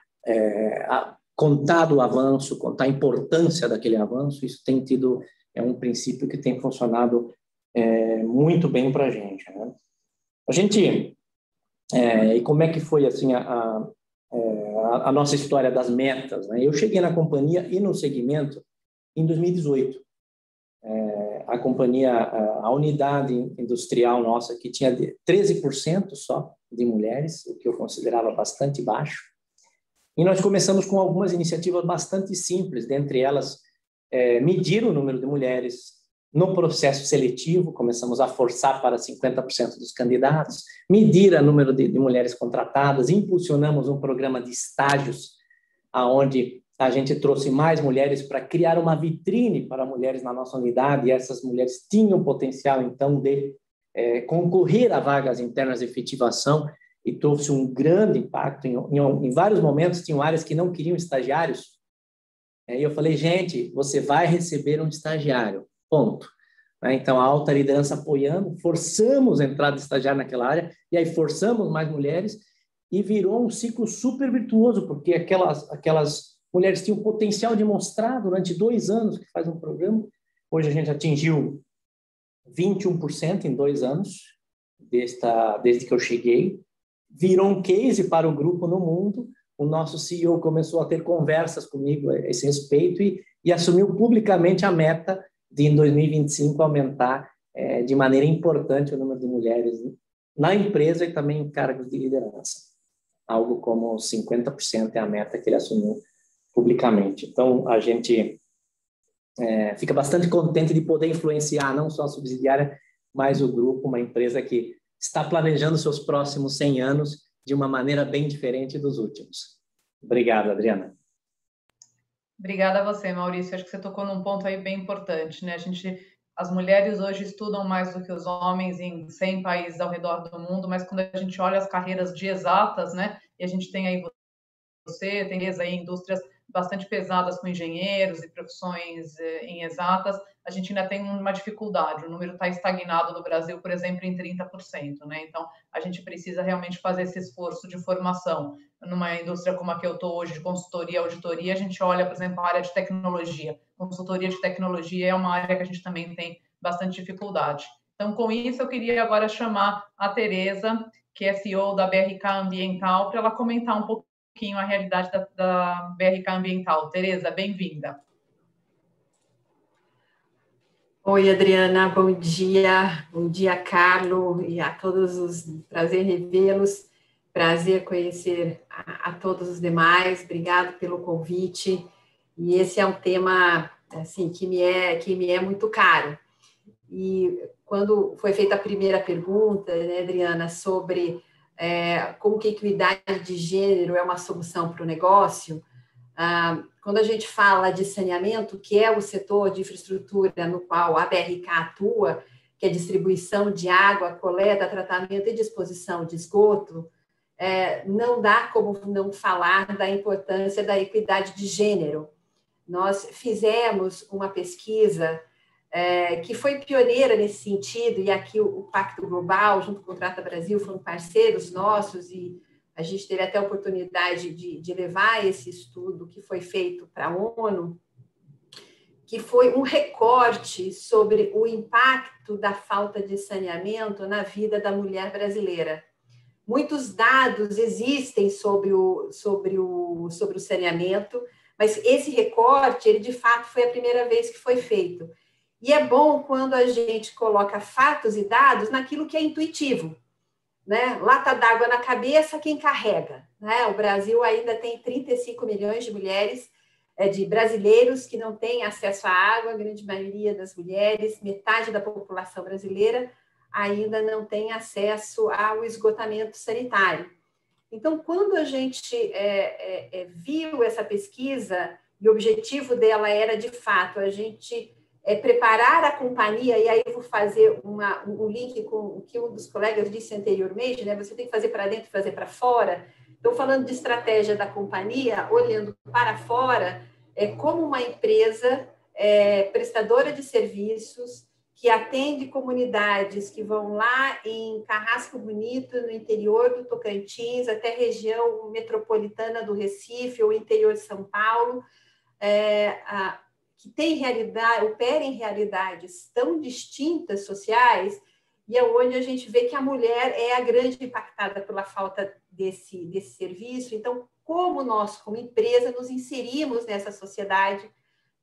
contar do avanço, contar a importância daquele avanço, isso tem tido... É um princípio que tem funcionado muito bem para a gente, né? A gente... e como é que foi, assim, a nossa história das metas, né? Eu cheguei na companhia e no segmento em 2018. A companhia, a unidade industrial nossa, que tinha 13% só de mulheres, o que eu considerava bastante baixo. E nós começamos com algumas iniciativas bastante simples, dentre elas, medir o número de mulheres no processo seletivo, começamos a forçar para 50% dos candidatos, medir o número de mulheres contratadas, impulsionamos um programa de estágios, aonde a gente trouxe mais mulheres para criar uma vitrine para mulheres na nossa unidade, e essas mulheres tinham potencial, então, de concorrer a vagas internas de efetivação, e trouxe um grande impacto. Em vários momentos, tinham áreas que não queriam estagiários, e eu falei, gente, você vai receber um estagiário, ponto. Então, a alta liderança apoiando, forçamos a entrada de estagiário naquela área, e aí forçamos mais mulheres, e virou um ciclo super virtuoso, porque aquelas mulheres tinham potencial de mostrar durante 2 anos que faz um programa. Hoje a gente atingiu 21% em 2 anos, desde que eu cheguei. Virou um case para o grupo no mundo. O nosso CEO começou a ter conversas comigo a esse respeito e assumiu publicamente a meta de, em 2025, aumentar de maneira importante o número de mulheres na empresa e também em cargos de liderança. Algo como 50% é a meta que ele assumiu publicamente. Então, a gente fica bastante contente de poder influenciar não só a subsidiária, mas o grupo, uma empresa que está planejando seus próximos 100 anos de uma maneira bem diferente dos últimos. Obrigado, Adriana. Obrigada a você, Maurício. Acho que você tocou num ponto aí bem importante, né? As mulheres hoje estudam mais do que os homens em 100 países ao redor do mundo, mas quando a gente olha as carreiras de exatas, né? E a gente tem aí você, tem aí indústrias bastante pesadas com engenheiros e profissões em exatas, a gente ainda tem uma dificuldade. O número está estagnado no Brasil, por exemplo, em 30%, né? Então, a gente precisa realmente fazer esse esforço de formação. Numa indústria como a que eu estou hoje, de consultoria e auditoria, a gente olha, por exemplo, a área de tecnologia. Consultoria de tecnologia é uma área que a gente também tem bastante dificuldade. Então, com isso, eu queria agora chamar a Tereza, que é CEO da BRK Ambiental, para ela comentar um pouquinho a realidade da BRK Ambiental. Tereza, bem-vinda. Oi, Adriana, bom dia, Carlo, e a todos os, prazer revê-los, prazer conhecer a todos os demais, obrigado pelo convite, e esse é um tema, assim, que me é muito caro, e quando foi feita a primeira pergunta, né, Adriana, sobre como que a equidade de gênero é uma solução para o negócio, quando a gente fala de saneamento, que é o setor de infraestrutura no qual a BRK atua, que é distribuição de água, coleta, tratamento e disposição de esgoto, não dá como não falar da importância da equidade de gênero. Nós fizemos uma pesquisa que foi pioneira nesse sentido, e aqui o Pacto Global, junto com o Trata Brasil, foram parceiros nossos, e a gente teve até a oportunidade de levar esse estudo que foi feito para a ONU, que foi um recorte sobre o impacto da falta de saneamento na vida da mulher brasileira. Muitos dados existem sobre o saneamento, mas esse recorte, ele de fato foi a primeira vez que foi feito. E é bom quando a gente coloca fatos e dados naquilo que é intuitivo. Né? Lata d'água na cabeça, quem carrega? Né? O Brasil ainda tem 35 milhões de mulheres, de brasileiros que não têm acesso à água, a grande maioria das mulheres, metade da população brasileira ainda não tem acesso ao esgotamento sanitário. Então, quando a gente viu essa pesquisa, e o objetivo dela era, de fato, a gente preparar a companhia, e aí eu vou fazer um link com o que um dos colegas disse anteriormente, né? Você tem que fazer para dentro e fazer para fora. Estou falando de estratégia da companhia, olhando para fora, como uma empresa prestadora de serviços, que atende comunidades que vão lá em Carrasco Bonito, no interior do Tocantins, até a região metropolitana do Recife, ou interior de São Paulo, que tem opera em realidades tão distintas sociais, e é onde a gente vê que a mulher é a grande impactada pela falta desse serviço. Então, como nós, como empresa, nos inserimos nessa sociedade,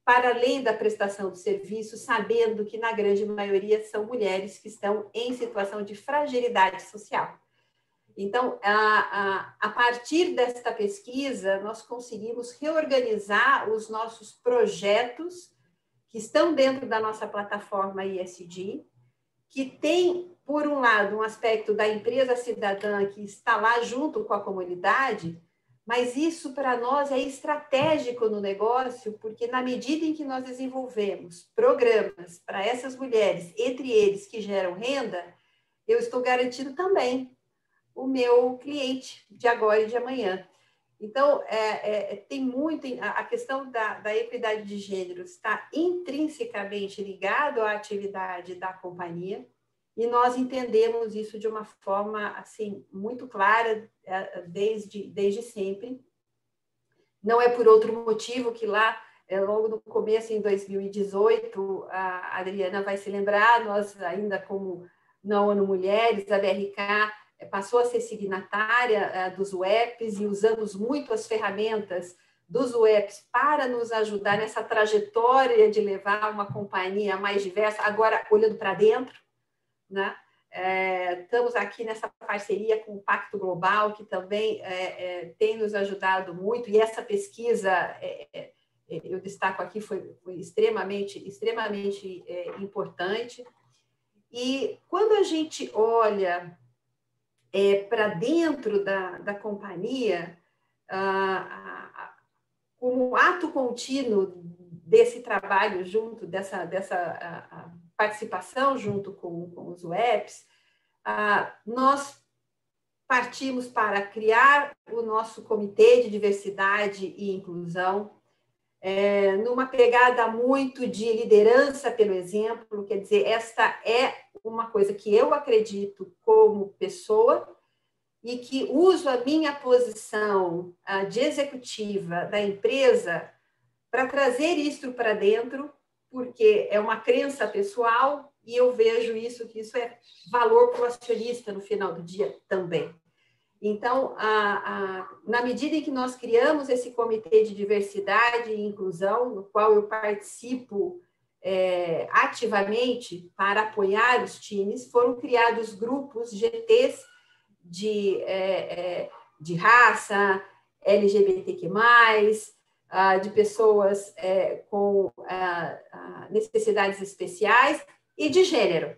para além da prestação de serviço, sabendo que, na grande maioria, são mulheres que estão em situação de fragilidade social. Então, a partir desta pesquisa, nós conseguimos reorganizar os nossos projetos que estão dentro da nossa plataforma ESG, que tem, por um lado, um aspecto da empresa cidadã que está lá junto com a comunidade, mas isso para nós é estratégico no negócio, porque na medida em que nós desenvolvemos programas para essas mulheres, entre eles que geram renda, eu estou garantindo também o meu cliente de agora e de amanhã. Então, tem muito, a questão da equidade de gênero está intrinsecamente ligado à atividade da companhia, e nós entendemos isso de uma forma assim, muito clara desde sempre. Não é por outro motivo que lá, logo no começo, em 2018, a Adriana vai se lembrar, nós ainda como na ONU Mulheres, a BRK, passou a ser signatária dos UEPs, e usamos muito as ferramentas dos UEPs para nos ajudar nessa trajetória de levar uma companhia mais diversa, agora olhando para dentro, né? Estamos aqui nessa parceria com o Pacto Global, que também tem nos ajudado muito, e essa pesquisa, eu destaco aqui, foi extremamente importante. E quando a gente olha para dentro da companhia, como ato contínuo desse trabalho junto, dessa participação junto com os UEPs, nós partimos para criar o nosso Comitê de Diversidade e Inclusão, numa pegada muito de liderança pelo exemplo, quer dizer, esta é uma coisa que eu acredito como pessoa e que uso a minha posição de executiva da empresa para trazer isso para dentro, porque é uma crença pessoal e eu vejo isso, que isso é valor para o acionista no final do dia também. Então, na medida em que nós criamos esse Comitê de Diversidade e Inclusão, no qual eu participo ativamente para apoiar os times, foram criados grupos, GTs, de raça, LGBTQ+, de pessoas com necessidades especiais e de gênero.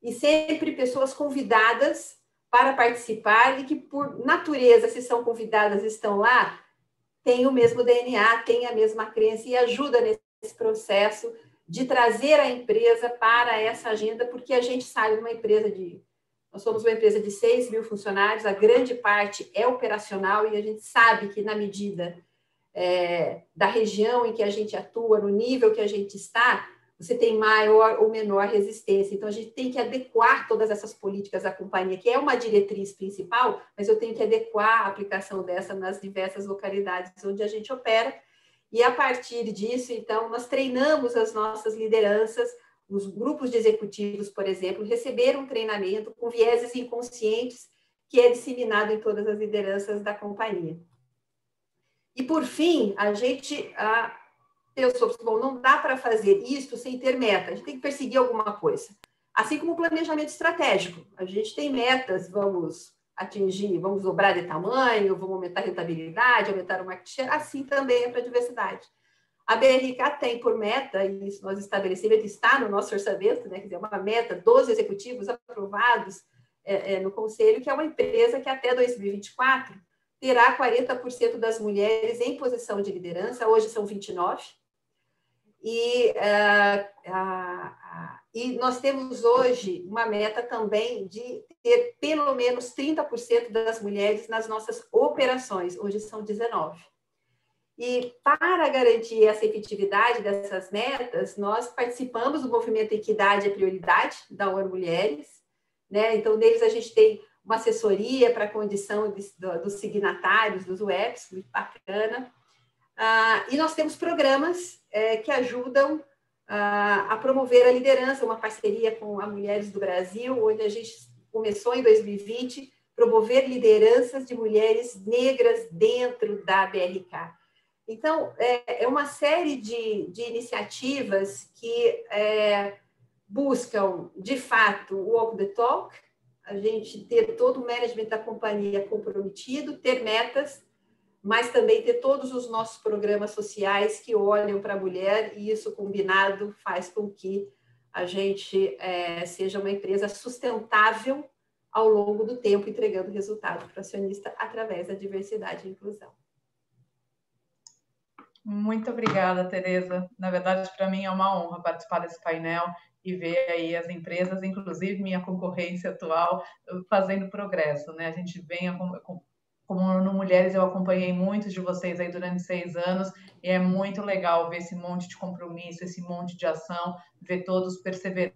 E sempre pessoas convidadas para participar e que, por natureza, se são convidadas, estão lá, têm o mesmo DNA, têm a mesma crença e ajuda nesse processo de trazer a empresa para essa agenda, porque a gente sabe de uma empresa nós somos uma empresa de 6 mil funcionários, a grande parte é operacional e a gente sabe que na medida da região em que a gente atua, no nível que a gente está, você tem maior ou menor resistência. Então, a gente tem que adequar todas essas políticas da companhia, que é uma diretriz principal, mas eu tenho que adequar a aplicação dessa nas diversas localidades onde a gente opera. E, a partir disso, então, nós treinamos as nossas lideranças, os grupos de executivos, por exemplo, receberam um treinamento com vieses inconscientes que é disseminado em todas as lideranças da companhia. E, por fim, a gente... bom, não dá para fazer isso sem ter meta, a gente tem que perseguir alguma coisa. Assim como o planejamento estratégico, a gente tem metas, vamos atingir, vamos dobrar de tamanho, vamos aumentar a rentabilidade, aumentar o market share, assim também é para a diversidade. A BRK tem por meta, e isso nós estabelecemos, está no nosso orçamento, né, quer dizer, uma meta, 12 executivos aprovados no Conselho, que é uma empresa que até 2024 terá 40% das mulheres em posição de liderança, hoje são 29%, e nós temos hoje uma meta também de ter pelo menos 30% das mulheres nas nossas operações, hoje são 19%. E para garantir essa efetividade dessas metas, nós participamos do movimento Equidade é Prioridade, da ONU Mulheres, né? Então, neles a gente tem uma assessoria para a condição dos signatários, dos UEPs, muito bacana. E nós temos programas que ajudam a promover a liderança, uma parceria com a Mulheres do Brasil, onde a gente começou em 2020, promover lideranças de mulheres negras dentro da BRK. Então, é uma série de iniciativas que buscam, de fato, o walk the talk, a gente ter todo o management da companhia comprometido, ter metas, mas também ter todos os nossos programas sociais que olham para a mulher, e isso combinado faz com que a gente seja uma empresa sustentável ao longo do tempo, entregando resultado para o acionista através da diversidade e inclusão. Muito obrigada, Tereza. Na verdade, para mim é uma honra participar desse painel e ver aí as empresas, inclusive minha concorrência atual, fazendo progresso, né? A gente vem, como no Mulheres, eu acompanhei muitos de vocês aí durante 6 anos, e é muito legal ver esse monte de compromisso, esse monte de ação, ver todos perseverando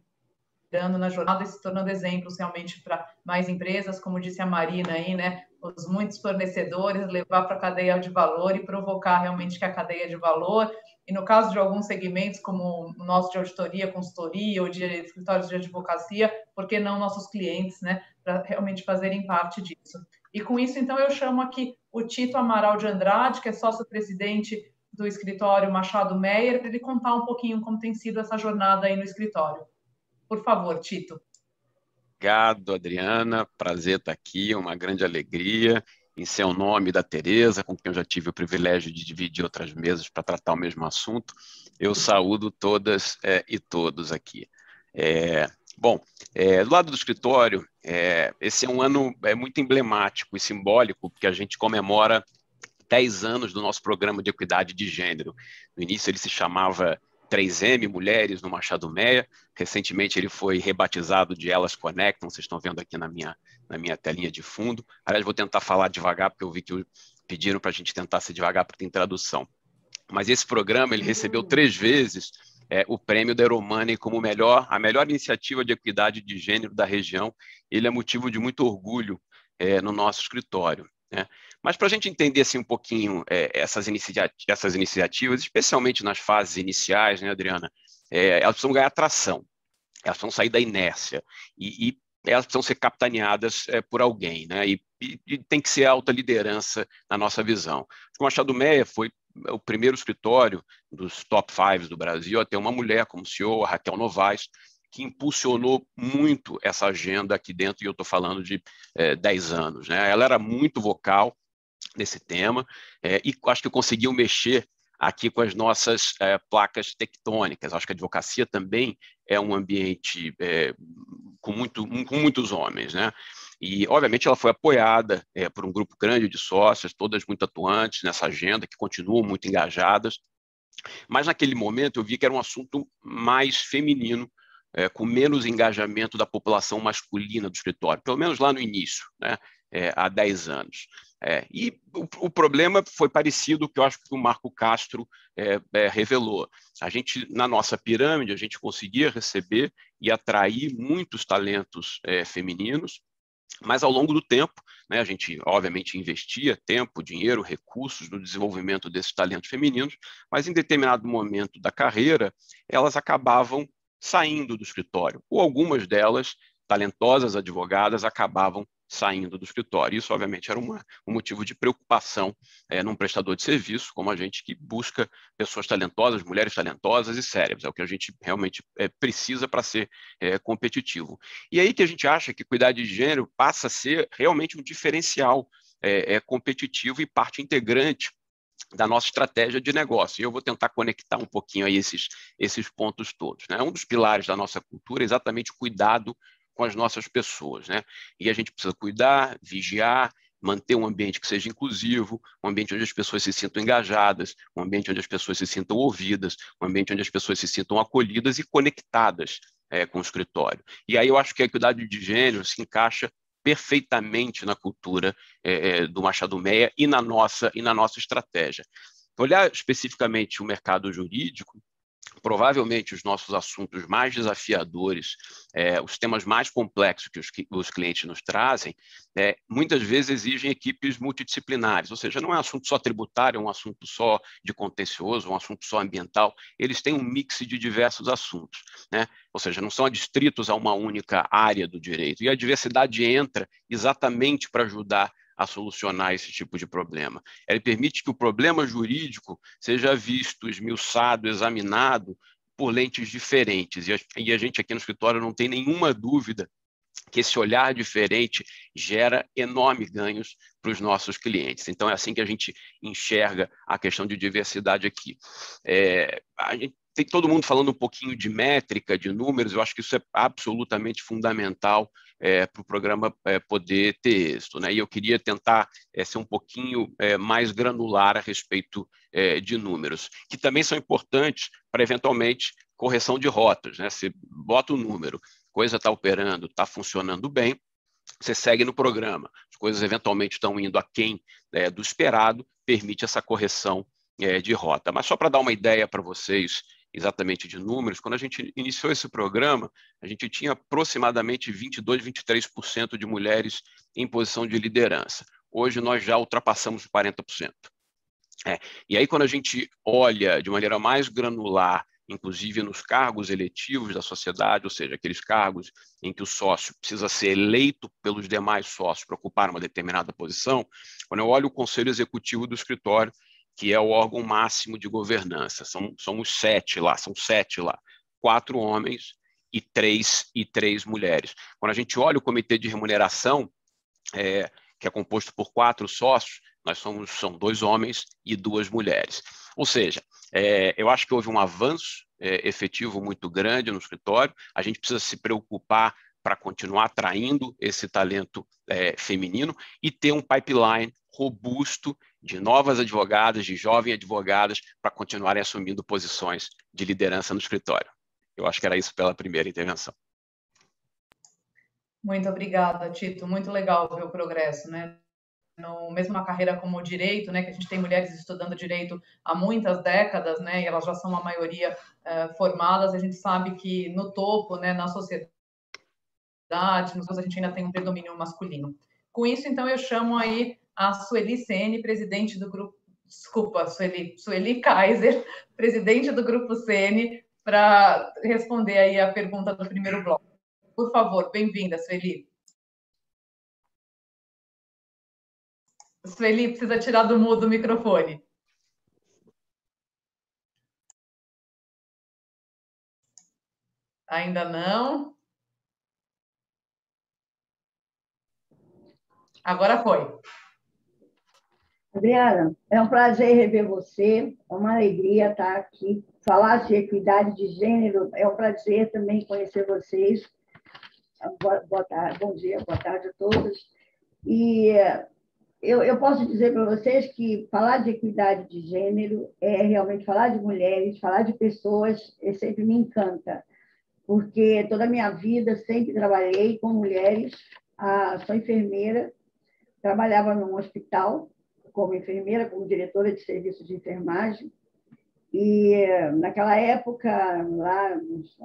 na jornada e se tornando exemplos realmente para mais empresas, como disse a Marina aí, né? Os muitos fornecedores, levar para a cadeia de valor e provocar realmente que a cadeia de valor, e no caso de alguns segmentos, como o nosso de auditoria, consultoria ou de escritórios de advocacia, por que não nossos clientes, né? Para realmente fazerem parte disso. E com isso, então, eu chamo aqui o Tito Amaral de Andrade, que é sócio-presidente do escritório Machado Meyer, para ele contar um pouquinho como tem sido essa jornada aí no escritório. Por favor, Tito. Obrigado, Adriana. Prazer estar aqui, uma grande alegria. Em seu nome da Tereza, com quem eu já tive o privilégio de dividir outras mesas para tratar o mesmo assunto, eu saúdo todas e todos aqui. Do lado do escritório, esse é um ano muito emblemático e simbólico, porque a gente comemora 10 anos do nosso programa de equidade de gênero. No início ele se chamava 3M, Mulheres no Machado Meia. Recentemente ele foi rebatizado de Elas Conectam, vocês estão vendo aqui na minha telinha de fundo. Aliás, vou tentar falar devagar, porque eu vi que pediram para a gente tentar ser devagar, porque tem tradução. Mas esse programa ele recebeu 3 vezes o prêmio da Euromoney como a melhor iniciativa de equidade de gênero da região. Ele é motivo de muito orgulho no nosso escritório, né? Mas para a gente entender assim, um pouquinho essas iniciativas, especialmente nas fases iniciais, né, Adriana, elas precisam ganhar tração, elas precisam sair da inércia e elas precisam ser capitaneadas por alguém, né? E tem que ser alta liderança na nossa visão. O Machado Meia foi o primeiro escritório dos top 5 do Brasil a ter uma mulher como CEO, a Raquel Novaes, que impulsionou muito essa agenda aqui dentro, e eu estou falando de 10 anos, né? Ela era muito vocal nesse tema e acho que conseguiu mexer aqui com as nossas placas tectônicas. Acho que a advocacia também é um ambiente com muitos homens, né? E, obviamente, ela foi apoiada por um grupo grande de sócias, todas muito atuantes nessa agenda, que continuam muito engajadas. Mas, naquele momento, eu vi que era um assunto mais feminino, com menos engajamento da população masculina do escritório, pelo menos lá no início, né? Há 10 anos. E o problema foi parecido que eu acho que o Marco Castro revelou. A gente, na nossa pirâmide, a gente conseguia receber e atrair muitos talentos femininos, mas ao longo do tempo, né, a gente obviamente investia tempo, dinheiro, recursos no desenvolvimento desses talentos femininos, mas em determinado momento da carreira, elas acabavam saindo do escritório, ou algumas delas, talentosas advogadas, acabavam saindo do escritório. Isso, obviamente, era um motivo de preocupação num prestador de serviço, como a gente que busca pessoas talentosas, mulheres talentosas e cérebros. É o que a gente realmente precisa para ser competitivo. E aí que a gente acha que equidade de gênero passa a ser realmente um diferencial competitivo e parte integrante da nossa estratégia de negócio. E eu vou tentar conectar um pouquinho aí esses pontos todos, né? Um dos pilares da nossa cultura é exatamente o cuidado com as nossas pessoas, né? E a gente precisa cuidar, vigiar, manter um ambiente que seja inclusivo, um ambiente onde as pessoas se sintam engajadas, um ambiente onde as pessoas se sintam ouvidas, um ambiente onde as pessoas se sintam acolhidas e conectadas com o escritório. E aí eu acho que a equidade de gênero se encaixa perfeitamente na cultura do Machado Meia e na nossa estratégia. Olhar especificamente o mercado jurídico, provavelmente os nossos assuntos mais desafiadores, os temas mais complexos que os clientes nos trazem, muitas vezes exigem equipes multidisciplinares, ou seja, não é um assunto só tributário, é um assunto só de contencioso, um assunto só ambiental, eles têm um mix de diversos assuntos, né? Ou seja, não são adstritos a uma única área do direito, e a diversidade entra exatamente para ajudar a solucionar esse tipo de problema. Ele permite que o problema jurídico seja visto, esmiuçado, examinado por lentes diferentes. E a gente aqui no escritório não tem nenhuma dúvida que esse olhar diferente gera enormes ganhos para os nossos clientes. Então, é assim que a gente enxerga a questão de diversidade aqui. A gente tem todo mundo falando um pouquinho de métrica, de números, eu acho que isso é absolutamente fundamental para o programa poder ter êxito, né? E eu queria tentar ser um pouquinho mais granular a respeito de números, que também são importantes para, eventualmente, correção de rotas, né? Você bota o número, coisa está operando, está funcionando bem, você segue no programa, as coisas eventualmente estão indo aquém do esperado, permite essa correção de rota. Mas só para dar uma ideia para vocês exatamente de números, quando a gente iniciou esse programa, a gente tinha aproximadamente 22%, 23% de mulheres em posição de liderança. Hoje nós já ultrapassamos 40%. E aí quando a gente olha de maneira mais granular, inclusive nos cargos eletivos da sociedade, ou seja, aqueles cargos em que o sócio precisa ser eleito pelos demais sócios para ocupar uma determinada posição, quando eu olho o conselho executivo do escritório, que é o órgão máximo de governança, somos 7 lá, 4 homens e 3 mulheres. Quando a gente olha o comitê de remuneração, que é composto por 4 sócios, são 2 homens e 2 mulheres. Ou seja, eu acho que houve um avanço efetivo muito grande no escritório, a gente precisa se preocupar para continuar atraindo esse talento feminino e ter um pipeline robusto de novas advogadas, de jovens advogadas, para continuarem assumindo posições de liderança no escritório. Eu acho que era isso pela primeira intervenção. Muito obrigada, Tito. Muito legal ver o progresso, né? Mesmo na carreira como direito, né, que a gente tem mulheres estudando direito há muitas décadas, né, e elas já são a maioria formadas, a gente sabe que no topo, né, na sociedade, a gente ainda tem um predomínio masculino. Com isso, então, eu chamo aí a Sueli Sene, presidente do grupo, desculpa, Sueli Kaiser, presidente do Grupo Sene, para responder aí a pergunta do primeiro bloco. Por favor, bem-vinda, Sueli. Sueli, precisa tirar do mudo o microfone. Ainda não. Agora foi. Adriana, é um prazer rever você, é uma alegria estar aqui. Falar de equidade de gênero, é um prazer também conhecer vocês. Boa tarde, bom dia, boa tarde a todos. E eu posso dizer para vocês que falar de equidade de gênero é realmente falar de mulheres, falar de pessoas, sempre me encanta, porque toda a minha vida sempre trabalhei com mulheres, sou enfermeira, trabalhava num hospital como enfermeira, como diretora de serviço de enfermagem, e naquela época, lá uns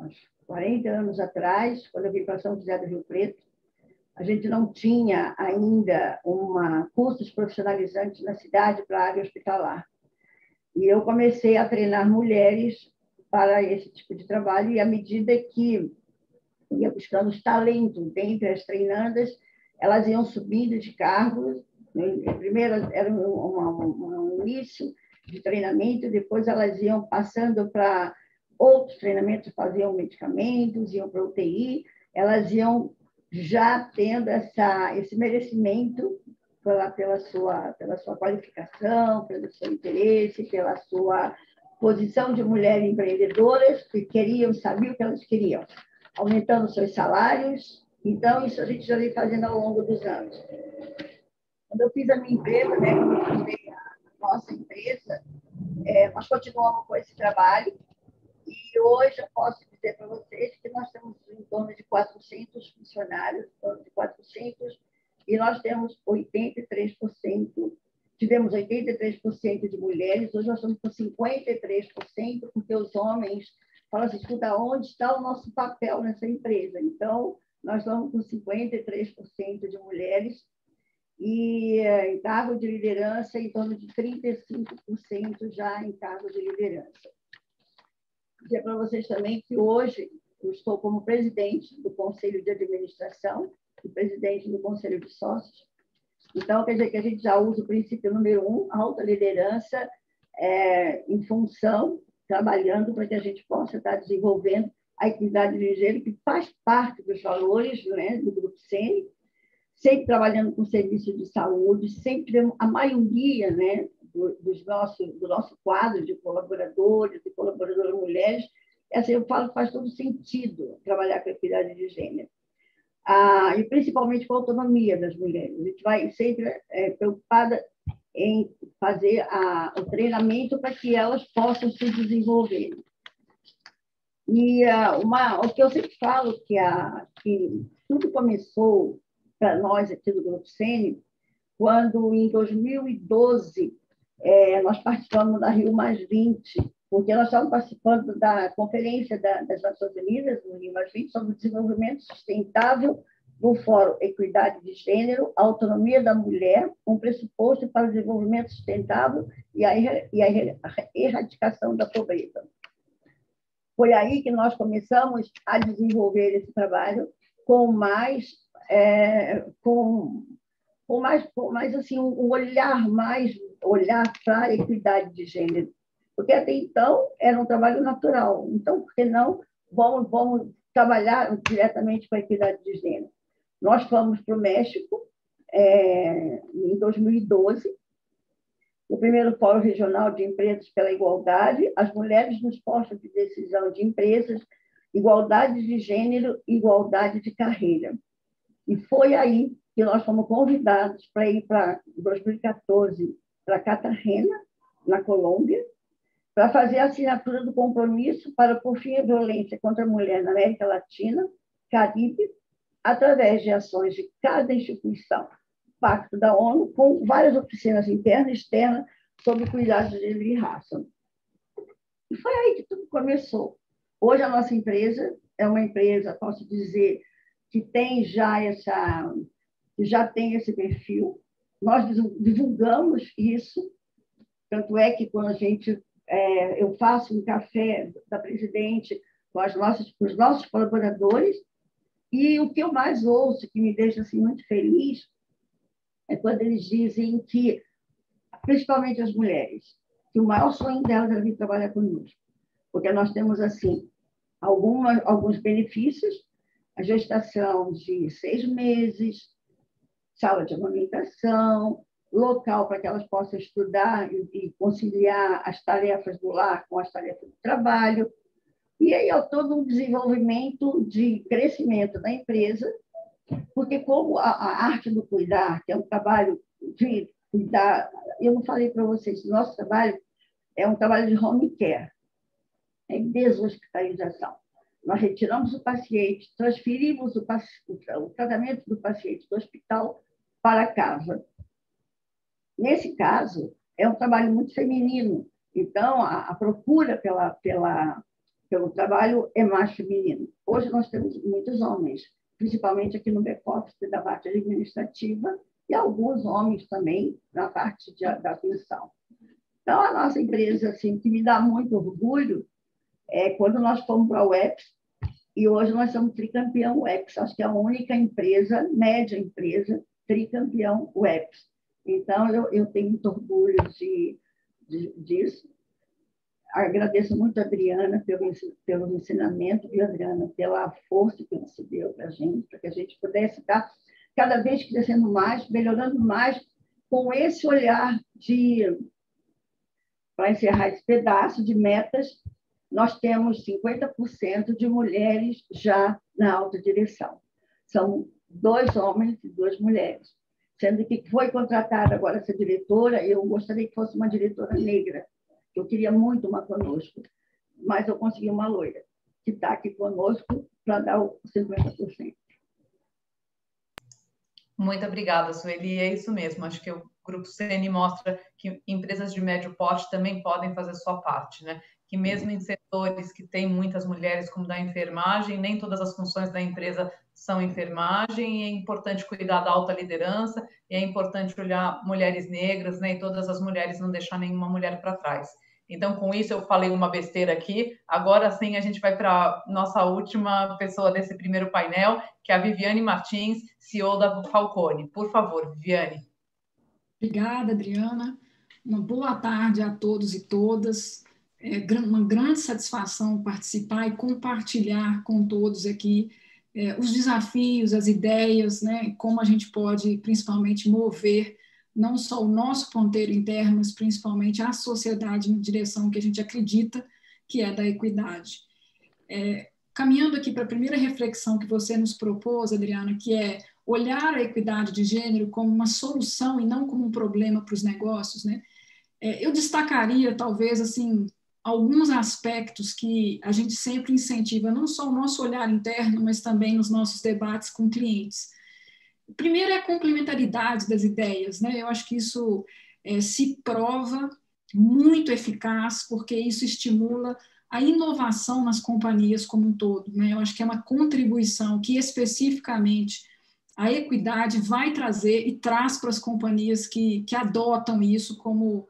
40 anos atrás, quando eu vim para São José do Rio Preto, a gente não tinha ainda cursos profissionalizantes na cidade para a área hospitalar. E eu comecei a treinar mulheres para esse tipo de trabalho, e à medida que ia buscando os talentos dentre as treinandas, elas iam subindo de cargos. Primeiro era um início de treinamento, depois elas iam passando para outros treinamentos, faziam medicamentos, iam para UTI, elas iam já tendo esse merecimento pela sua qualificação, pelo seu interesse, pela sua posição de mulher empreendedoras, que sabiam o que elas queriam, aumentando seus salários. Então, isso a gente já vem fazendo ao longo dos anos. Quando eu fiz a minha empresa, né, quando eu fundei a nossa empresa, nós continuamos com esse trabalho, e hoje eu posso dizer para vocês que nós temos em torno de 400 funcionários, e nós temos 83%, tivemos 83% de mulheres, hoje nós estamos com 53%, porque os homens falam assim, escuta, onde está o nosso papel nessa empresa? Então, nós estamos com 53% de mulheres, e em cargo de liderança, em torno de 35% já em cargo de liderança. Vou dizer para vocês também que hoje eu estou como presidente do Conselho de Administração e presidente do Conselho de Sócios. Então, quer dizer que a gente já usa o princípio número 1, alta liderança, em função, trabalhando para que a gente possa estar desenvolvendo a equidade de gênero, que faz parte dos valores, né, do Grupo Sene, sempre trabalhando com serviços de saúde, sempre tivemos a maioria, né, do nosso quadro de colaboradores e colaboradoras mulheres. Assim, eu falo que faz todo sentido trabalhar com a equidade de gênero. E principalmente com a autonomia das mulheres. A gente vai sempre preocupada em fazer o treinamento para que elas possam se desenvolver. E o que eu sempre falo que tudo começou para nós aqui do Grupo Sene, quando em 2012 nós participamos da Rio +20, porque nós estávamos participando da Conferência das Nações Unidas, no Rio +20, sobre o desenvolvimento sustentável do Fórum Equidade de Gênero, Autonomia da Mulher, um pressuposto para o desenvolvimento sustentável e a erradicação da pobreza. Foi aí que nós começamos a desenvolver esse trabalho com mais assim, um olhar para a equidade de gênero. Porque até então era um trabalho natural. Então, por que não vamos trabalhar diretamente com a equidade de gênero? Nós fomos para o México em 2012, o primeiro Fórum Regional de Empresas pela Igualdade. As mulheres nos postos de decisão de empresas igualdade de gênero e igualdade de carreira. E foi aí que nós fomos convidados para ir para 2014 para Cartagena, na Colômbia, para fazer a assinatura do compromisso para pôr fim à violência contra a mulher na América Latina, Caribe, através de ações de cada instituição, Pacto da ONU, com várias oficinas internas e externas sobre cuidados de gênero e raça. E foi aí que tudo começou. Hoje a nossa empresa é uma empresa, posso dizer, que tem já tem esse perfil. Nós divulgamos isso, tanto é que quando eu faço um café da presidente com os nossos colaboradores, e o que eu mais ouço, que me deixa assim, muito feliz, é quando eles dizem que, principalmente as mulheres, que o maior sonho delas é vir trabalhar conosco, porque nós temos assim alguns benefícios, a gestação de 6 meses, sala de amamentação, local para que elas possam estudar e conciliar as tarefas do lar com as tarefas do trabalho. E aí é todo um desenvolvimento de crescimento da empresa, porque como a arte do cuidar, que é um trabalho de cuidar, eu não falei para vocês, nosso trabalho é um trabalho de home care, é deshospitalização. Nós retiramos o paciente, transferimos o tratamento do paciente do hospital para casa. Nesse caso, é um trabalho muito feminino, então a procura pelo trabalho é mais feminino. Hoje nós temos muitos homens, principalmente aqui no back-office da parte administrativa, e alguns homens também na parte da atenção. Então, a nossa empresa, assim, que me dá muito orgulho, é quando nós fomos para a UEPS, e hoje nós somos tricampeão UEPS, acho que é a única empresa, média empresa, tricampeão UEPS. Então, eu tenho muito orgulho disso. Agradeço muito a Adriana pelo ensinamento, e a Adriana pela força que você deu para a gente, para que a gente pudesse estar cada vez crescendo mais, melhorando mais, com esse olhar para encerrar esse pedaço de metas, nós temos 50% de mulheres já na alta direção. São 2 homens e 2 mulheres. Sendo que foi contratada agora essa diretora, eu gostaria que fosse uma diretora negra. Eu queria muito uma conosco, mas eu consegui uma loira, que está aqui conosco para dar o 50%. Muito obrigada, Sueli. É isso mesmo. Acho que o Grupo CN mostra que empresas de médio porte também podem fazer sua parte, né? Que mesmo em setores que têm muitas mulheres, como da enfermagem, nem todas as funções da empresa são enfermagem, e é importante cuidar da alta liderança, e é importante olhar mulheres negras, né? E todas as mulheres, não deixar nenhuma mulher para trás. Então, com isso, eu falei uma besteira aqui. Agora sim, a gente vai para a nossa última pessoa desse primeiro painel, que é a Viviane Martins, CEO da Falcone. Por favor, Viviane. Obrigada, Adriana. Uma boa tarde a todos e todas. É uma grande satisfação participar e compartilhar com todos aqui os desafios, as ideias, né, como a gente pode, principalmente, mover não só o nosso ponteiro interno, mas principalmente a sociedade na direção que a gente acredita, que é da equidade. Caminhando aqui para a primeira reflexão que você nos propôs, Adriana, que é olhar a equidade de gênero como uma solução e não como um problema para os negócios, né? Eu destacaria, talvez, assim, alguns aspectos que a gente sempre incentiva, não só o nosso olhar interno, mas também nos nossos debates com clientes. Primeiro é a complementaridade das ideias, né? Eu acho que isso se prova muito eficaz, porque isso estimula a inovação nas companhias como um todo, né? Eu acho que é uma contribuição que especificamente a equidade vai trazer e traz para as companhias que adotam isso como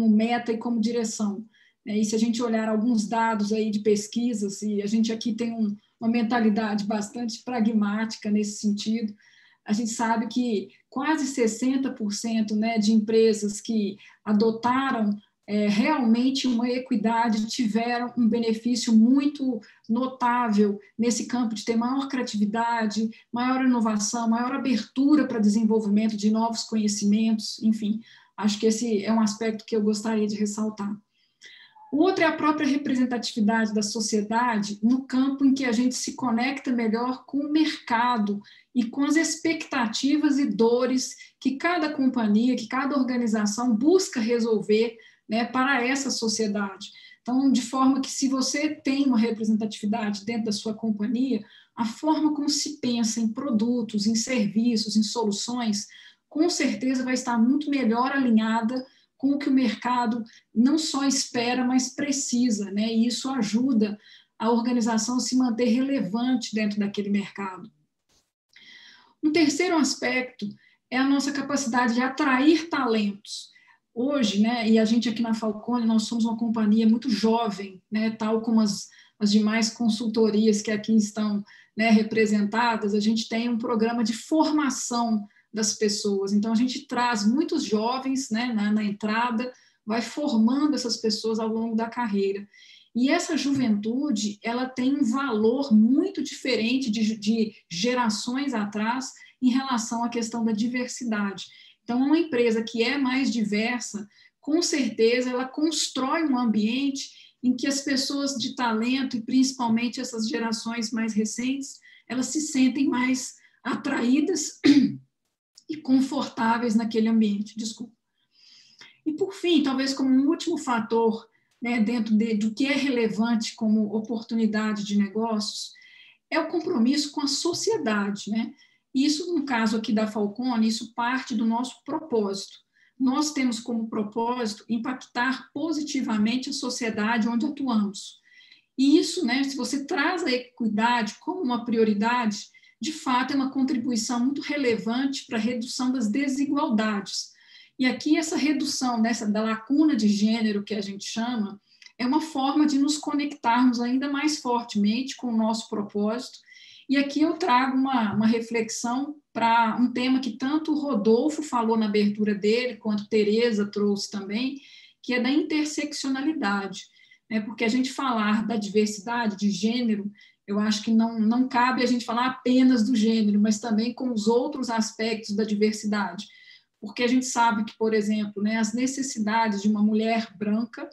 meta e como direção. E se a gente olhar alguns dados aí de pesquisas, e a gente aqui tem uma mentalidade bastante pragmática nesse sentido, a gente sabe que quase 60%, né, de empresas que adotaram realmente uma equidade tiveram um benefício muito notável nesse campo de ter maior criatividade, maior inovação, maior abertura para desenvolvimento de novos conhecimentos, enfim, acho que esse é um aspecto que eu gostaria de ressaltar. O outro é a própria representatividade da sociedade no campo em que a gente se conecta melhor com o mercado e com as expectativas e dores que cada companhia, que cada organização busca resolver, né, para essa sociedade. Então, de forma que, se você tem uma representatividade dentro da sua companhia, a forma como se pensa em produtos, em serviços, em soluções, com certeza vai estar muito melhor alinhada com o que o mercado não só espera, mas precisa, né? E isso ajuda a organização a se manter relevante dentro daquele mercado. Um terceiro aspecto é a nossa capacidade de atrair talentos. Hoje, né, e a gente aqui na Falcone, nós somos uma companhia muito jovem, né, tal como as demais consultorias que aqui estão, né, representadas, a gente tem um programa de formação das pessoas. Então, a gente traz muitos jovens, né, na entrada, vai formando essas pessoas ao longo da carreira. E essa juventude, ela tem um valor muito diferente de gerações atrás em relação à questão da diversidade. Então, uma empresa que é mais diversa, com certeza, ela constrói um ambiente em que as pessoas de talento, e principalmente essas gerações mais recentes, elas se sentem mais atraídas e confortáveis naquele ambiente. Desculpa. E, por fim, talvez como um último fator, né, dentro do que é relevante como oportunidade de negócios, é o compromisso com a sociedade, né? Isso, no caso aqui da Falcone, isso parte do nosso propósito. Nós temos como propósito impactar positivamente a sociedade onde atuamos. E isso, né, se você traz a equidade como uma prioridade, de fato é uma contribuição muito relevante para a redução das desigualdades. E aqui essa redução da lacuna de gênero que a gente chama, é uma forma de nos conectarmos ainda mais fortemente com o nosso propósito. E aqui eu trago uma reflexão para um tema que tanto o Rodolfo falou na abertura dele, quanto Tereza trouxe também, que é da interseccionalidade. Né? Porque a gente falar da diversidade de gênero, eu acho que não cabe a gente falar apenas do gênero, mas também com os outros aspectos da diversidade. Porque a gente sabe que, por exemplo, né, as necessidades de uma mulher branca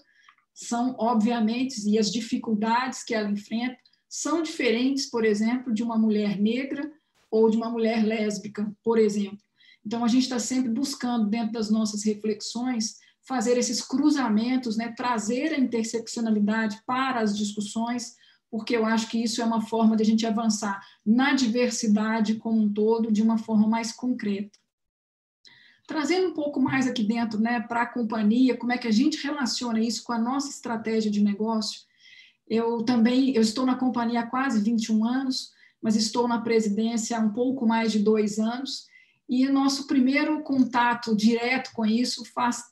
são, obviamente, e as dificuldades que ela enfrenta são diferentes, por exemplo, de uma mulher negra ou de uma mulher lésbica, por exemplo. Então, a gente está sempre buscando, dentro das nossas reflexões, fazer esses cruzamentos, né, trazer a interseccionalidade para as discussões, porque eu acho que isso é uma forma de a gente avançar na diversidade como um todo, de uma forma mais concreta. Trazendo um pouco mais aqui dentro, né, para a companhia, como é que a gente relaciona isso com a nossa estratégia de negócio. Eu estou na companhia há quase 21 anos, mas estou na presidência há um pouco mais de 2 anos, e o nosso primeiro contato direto com isso faz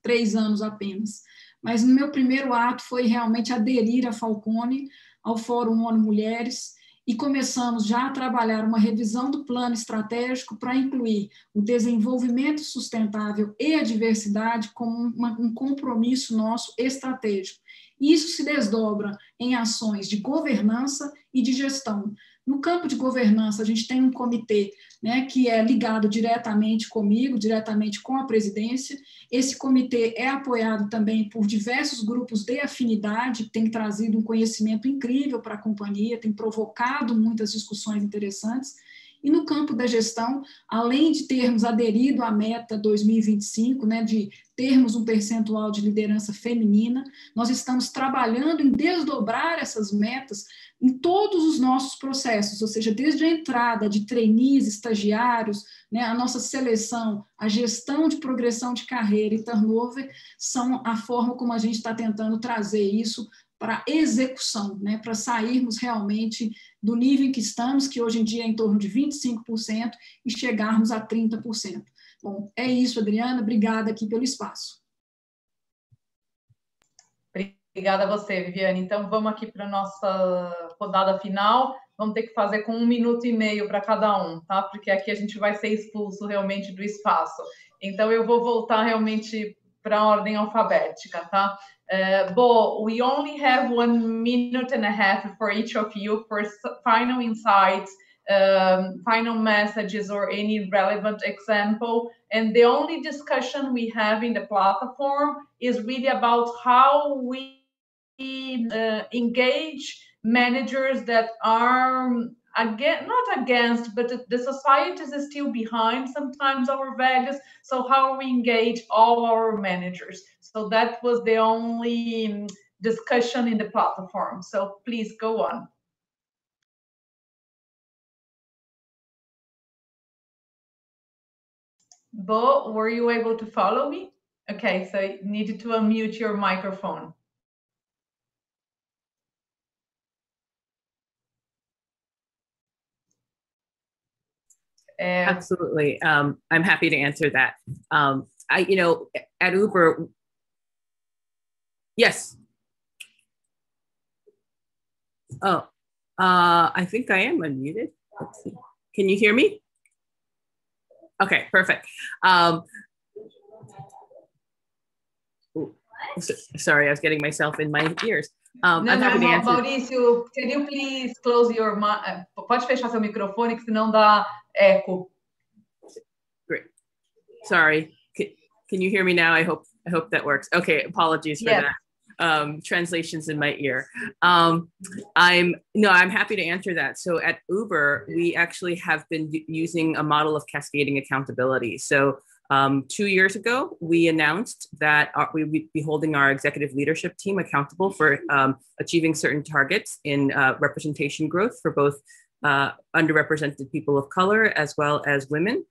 3 anos apenas. Mas no meu primeiro ato foi realmente aderir à Falcone, ao Fórum ONU Mulheres, e começamos já a trabalhar uma revisão do plano estratégico para incluir o desenvolvimento sustentável e a diversidade como um compromisso nosso estratégico. Isso se desdobra em ações de governança e de gestão. No campo de governança, a gente tem um comitê, né, que é ligado diretamente comigo, diretamente com a presidência. Esse comitê é apoiado também por diversos grupos de afinidade, que tem trazido um conhecimento incrível para a companhia, tem provocado muitas discussões interessantes. E no campo da gestão, além de termos aderido à meta 2025, né, de termos um percentual de liderança feminina, nós estamos trabalhando em desdobrar essas metas em todos os nossos processos, ou seja, desde a entrada de trainees, estagiários, né, a nossa seleção, a gestão de progressão de carreira e turnover, são a forma como a gente está tentando trazer isso para execução, né, para sairmos realmente do nível em que estamos, que hoje em dia é em torno de 25%, e chegarmos a 30%. Bom, é isso, Adriana, obrigada aqui pelo espaço. Obrigada a você, Viviane. Então, vamos aqui para a nossa rodada final. Vamos ter que fazer com 1 minuto e meio para cada um, tá? Porque aqui a gente vai ser expulso realmente do espaço. Então, eu vou voltar realmente para a ordem alfabética, tá? Bo, we only have 1.5 minutes for each of you for final insights final messages or any relevant example. And the only discussion we have in the platform is really about how we engage managers that are not against, but the society is still behind sometimes our values. So how we engage all our managers. So that was the only discussion in the platform. So please go on. Bo, were you able to follow me? Okay, so you needed to unmute your microphone. Absolutely. I'm happy to answer that. At Uber, yes. Oh, I think I am unmuted. Let's see. Can you hear me? Okay, perfect. Sorry, I was getting myself in my ears. Maurício, can you please close your mic? Pode fechar seu microfone, que senão dá eco. Great. Sorry. Can you hear me now? I hope that works. Okay, apologies for that. Translations in my ear. I'm happy to answer that. So at Uber, we actually have been using a model of cascading accountability. So 2 years ago, we announced that we would be holding our executive leadership team accountable for achieving certain targets in representation growth for both underrepresented people of color as well as women.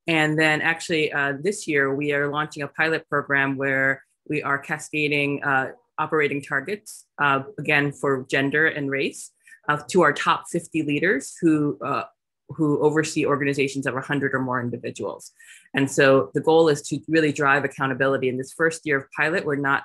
And then actually this year, we are launching a pilot program where we are cascading operating targets, again, for gender and race, to our top 50 leaders who oversee organizations of 100 or more individuals. And so the goal is to really drive accountability. In this first year of pilot, we're not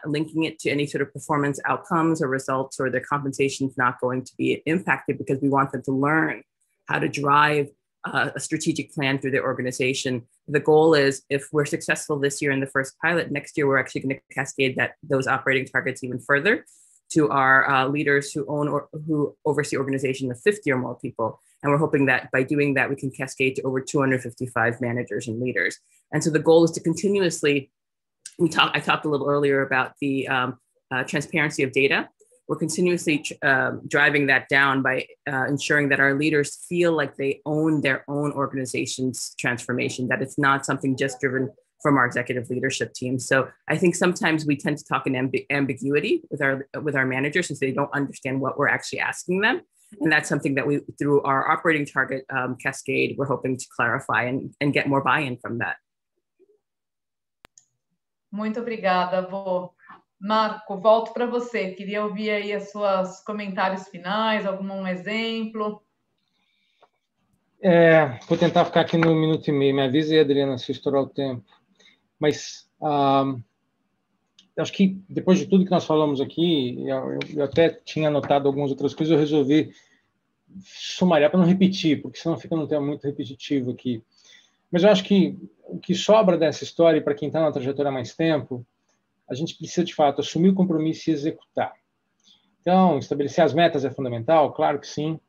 linking it to any sort of performance outcomes or results, or their compensation is not going to be impacted, because we want them to learn how to drive a strategic plan through their organization. The goal is, if we're successful this year in the first pilot, next year we're actually going to cascade those operating targets even further to our leaders who own or who oversee organizations of 50 or more people. And we're hoping that by doing that, we can cascade to over 255 managers and leaders. And so the goal is to continuously, I talked a little earlier about the transparency of data. We're continuously driving that down by ensuring that our leaders feel like they own their own organization's transformation, that it's not something just driven from our executive leadership team. So I think sometimes we tend to talk in ambiguity with our managers, since they don't understand what we're actually asking them. And that's something that we, through our operating target cascade, we're hoping to clarify and get more buy-in from that. Muito obrigada, Vô. Marco, volto para você. Queria ouvir aí os seus comentários finais, algum exemplo. Vou tentar ficar aqui no 1 minuto e meio. Me avisa aí, Adriana, se estourar o tempo. Mas acho que depois de tudo que nós falamos aqui, eu até tinha anotado algumas outras coisas, eu resolvi sumariar para não repetir, porque senão fica um tema muito repetitivo aqui. Mas eu acho que o que sobra dessa história, para quem está na trajetória há mais tempo, a gente precisa, de fato, assumir o compromisso e executar. Então, estabelecer as metas é fundamental, claro que sim.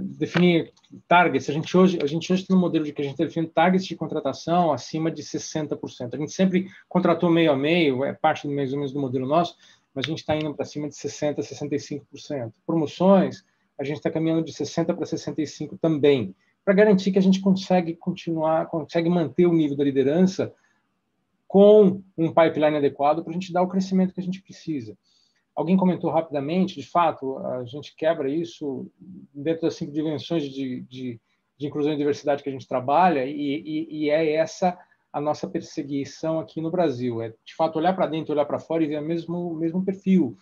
Definir targets. A gente hoje tem um modelo de que a gente está definindo targets de contratação acima de 60%. A gente sempre contratou meio a meio, é parte mais ou menos do modelo nosso, mas a gente está indo para cima de 60%, 65%. Promoções, a gente está caminhando de 60% para 65% também, para garantir que a gente consegue manter o nível da liderança com um pipeline adequado para a gente dar o crescimento que a gente precisa. Alguém comentou rapidamente, de fato, a gente quebra isso dentro das 5 dimensões de inclusão e diversidade que a gente trabalha, e é essa a nossa perseguição aqui no Brasil. É, de fato, olhar para dentro, olhar para fora e ver o mesmo perfil,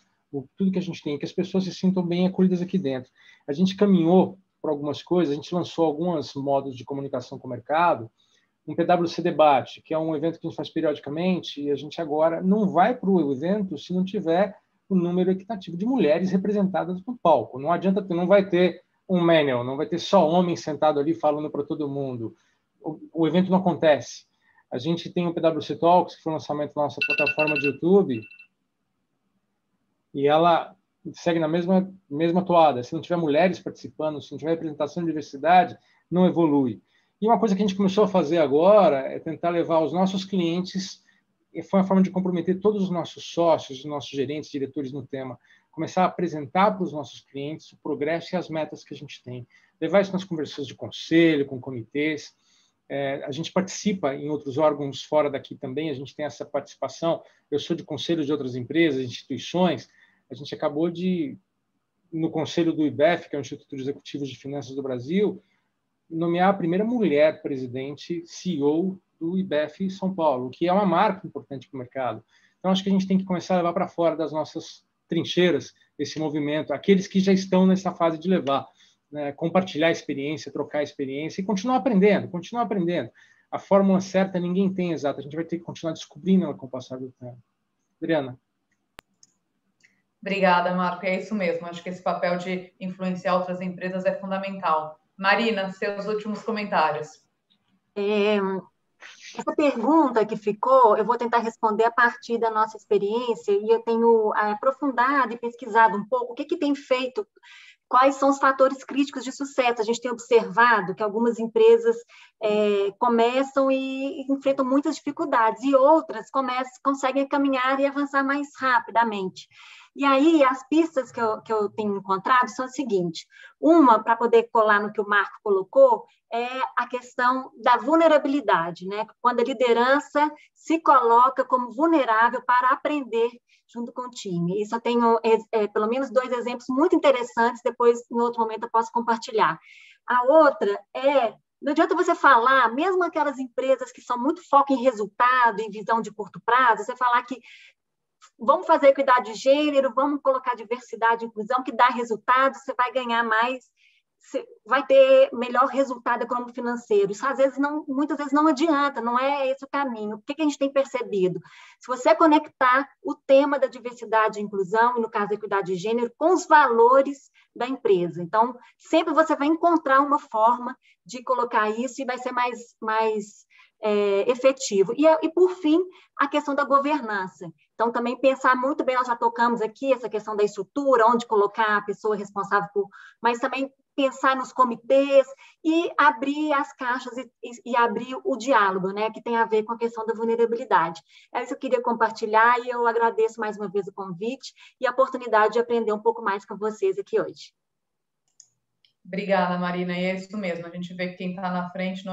tudo que a gente tem, que as pessoas se sintam bem acolhidas aqui dentro. A gente caminhou por algumas coisas, a gente lançou alguns modos de comunicação com o mercado, um PwC Debate, que é um evento que a gente faz periodicamente, e a gente agora não vai para o evento se não tiver o número equitativo de mulheres representadas no palco. Não adianta não vai ter um manual, não vai ter só homem sentado ali falando para todo mundo. O evento não acontece. A gente tem o PwC Talks, que foi o lançamento da nossa plataforma de YouTube, e ela segue na mesma toada. Se não tiver mulheres participando, se não tiver representação de diversidade, não evolui. E uma coisa que a gente começou a fazer agora é tentar levar os nossos clientes, e foi uma forma de comprometer todos os nossos sócios, os nossos gerentes, diretores no tema, começar a apresentar para os nossos clientes o progresso e as metas que a gente tem. Levar isso nas conversas de conselho, com comitês. A gente participa em outros órgãos fora daqui também, a gente tem essa participação. Eu sou de conselhos de outras empresas, instituições. A gente acabou no conselho do IBEF, que é o Instituto de Executivos de Finanças do Brasil, nomear a primeira mulher presidente, CEO do IBEF São Paulo, que é uma marca importante para o mercado. Então, acho que a gente tem que começar a levar para fora das nossas trincheiras esse movimento, aqueles que já estão nessa fase de levar, né, compartilhar a experiência, trocar a experiência e continuar aprendendo. A fórmula certa ninguém tem exata, a gente vai ter que continuar descobrindo ela com o passar do tempo. Adriana. Obrigada, Marco. É isso mesmo. Acho que esse papel de influenciar outras empresas é fundamental. Marina, seus últimos comentários. Essa pergunta que ficou, eu vou tentar responder a partir da nossa experiência, e eu tenho aprofundado e pesquisado um pouco o que tem feito, quais são os fatores críticos de sucesso. A gente tem observado que algumas empresas começam e enfrentam muitas dificuldades, e outras conseguem caminhar e avançar mais rapidamente. E aí, as pistas que eu tenho encontrado são as seguintes. Uma, para poder colar no que o Marco colocou, é a questão da vulnerabilidade, né? Quando a liderança se coloca como vulnerável para aprender junto com o time. Isso eu tenho pelo menos 2 exemplos muito interessantes, depois, em outro momento, eu posso compartilhar. A outra não adianta você falar, mesmo aquelas empresas que são muito foco em resultado, em visão de curto prazo, você falar que vamos fazer equidade de gênero, vamos colocar diversidade e inclusão, que dá resultado, você vai ganhar mais, você vai ter melhor resultado econômico financeiro. Isso, muitas vezes, não adianta, não é esse o caminho. O que a gente tem percebido? Se você conectar o tema da diversidade e inclusão, e no caso da equidade de gênero, com os valores da empresa. Então, sempre você vai encontrar uma forma de colocar isso e vai ser mais efetivo. E, por fim, a questão da governança. Então, também pensar muito bem, nós já tocamos aqui essa questão da estrutura, onde colocar a pessoa responsável mas também pensar nos comitês e abrir as caixas e abrir o diálogo, né, que tem a ver com a questão da vulnerabilidade. É isso que eu queria compartilhar, e eu agradeço mais uma vez o convite e a oportunidade de aprender um pouco mais com vocês aqui hoje. Obrigada, Marina, e é isso mesmo, a gente vê que quem está na frente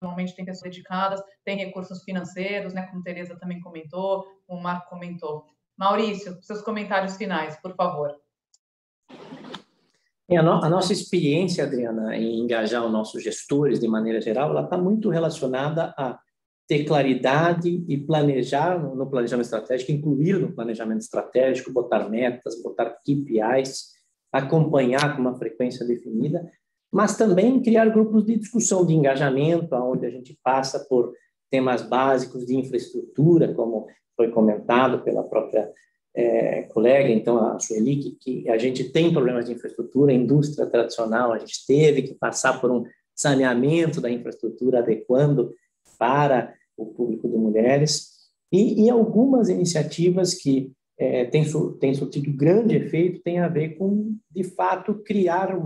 normalmente tem pessoas dedicadas, tem recursos financeiros, né, como a Tereza também comentou, como o Marco comentou. Maurício, seus comentários finais, por favor. A nossa experiência, Adriana, em engajar os nossos gestores de maneira geral, ela está muito relacionada a ter claridade e planejar no planejamento estratégico, incluir no planejamento estratégico, botar metas, botar KPIs, acompanhar com uma frequência definida, mas também criar grupos de discussão, de engajamento, onde a gente passa por temas básicos de infraestrutura, como foi comentado pela própria colega, então, a Sueli, que a gente tem problemas de infraestrutura, indústria tradicional, a gente teve que passar por um saneamento da infraestrutura, adequando para o público de mulheres, e algumas iniciativas que têm surtido grande efeito, tem a ver com, de fato, criar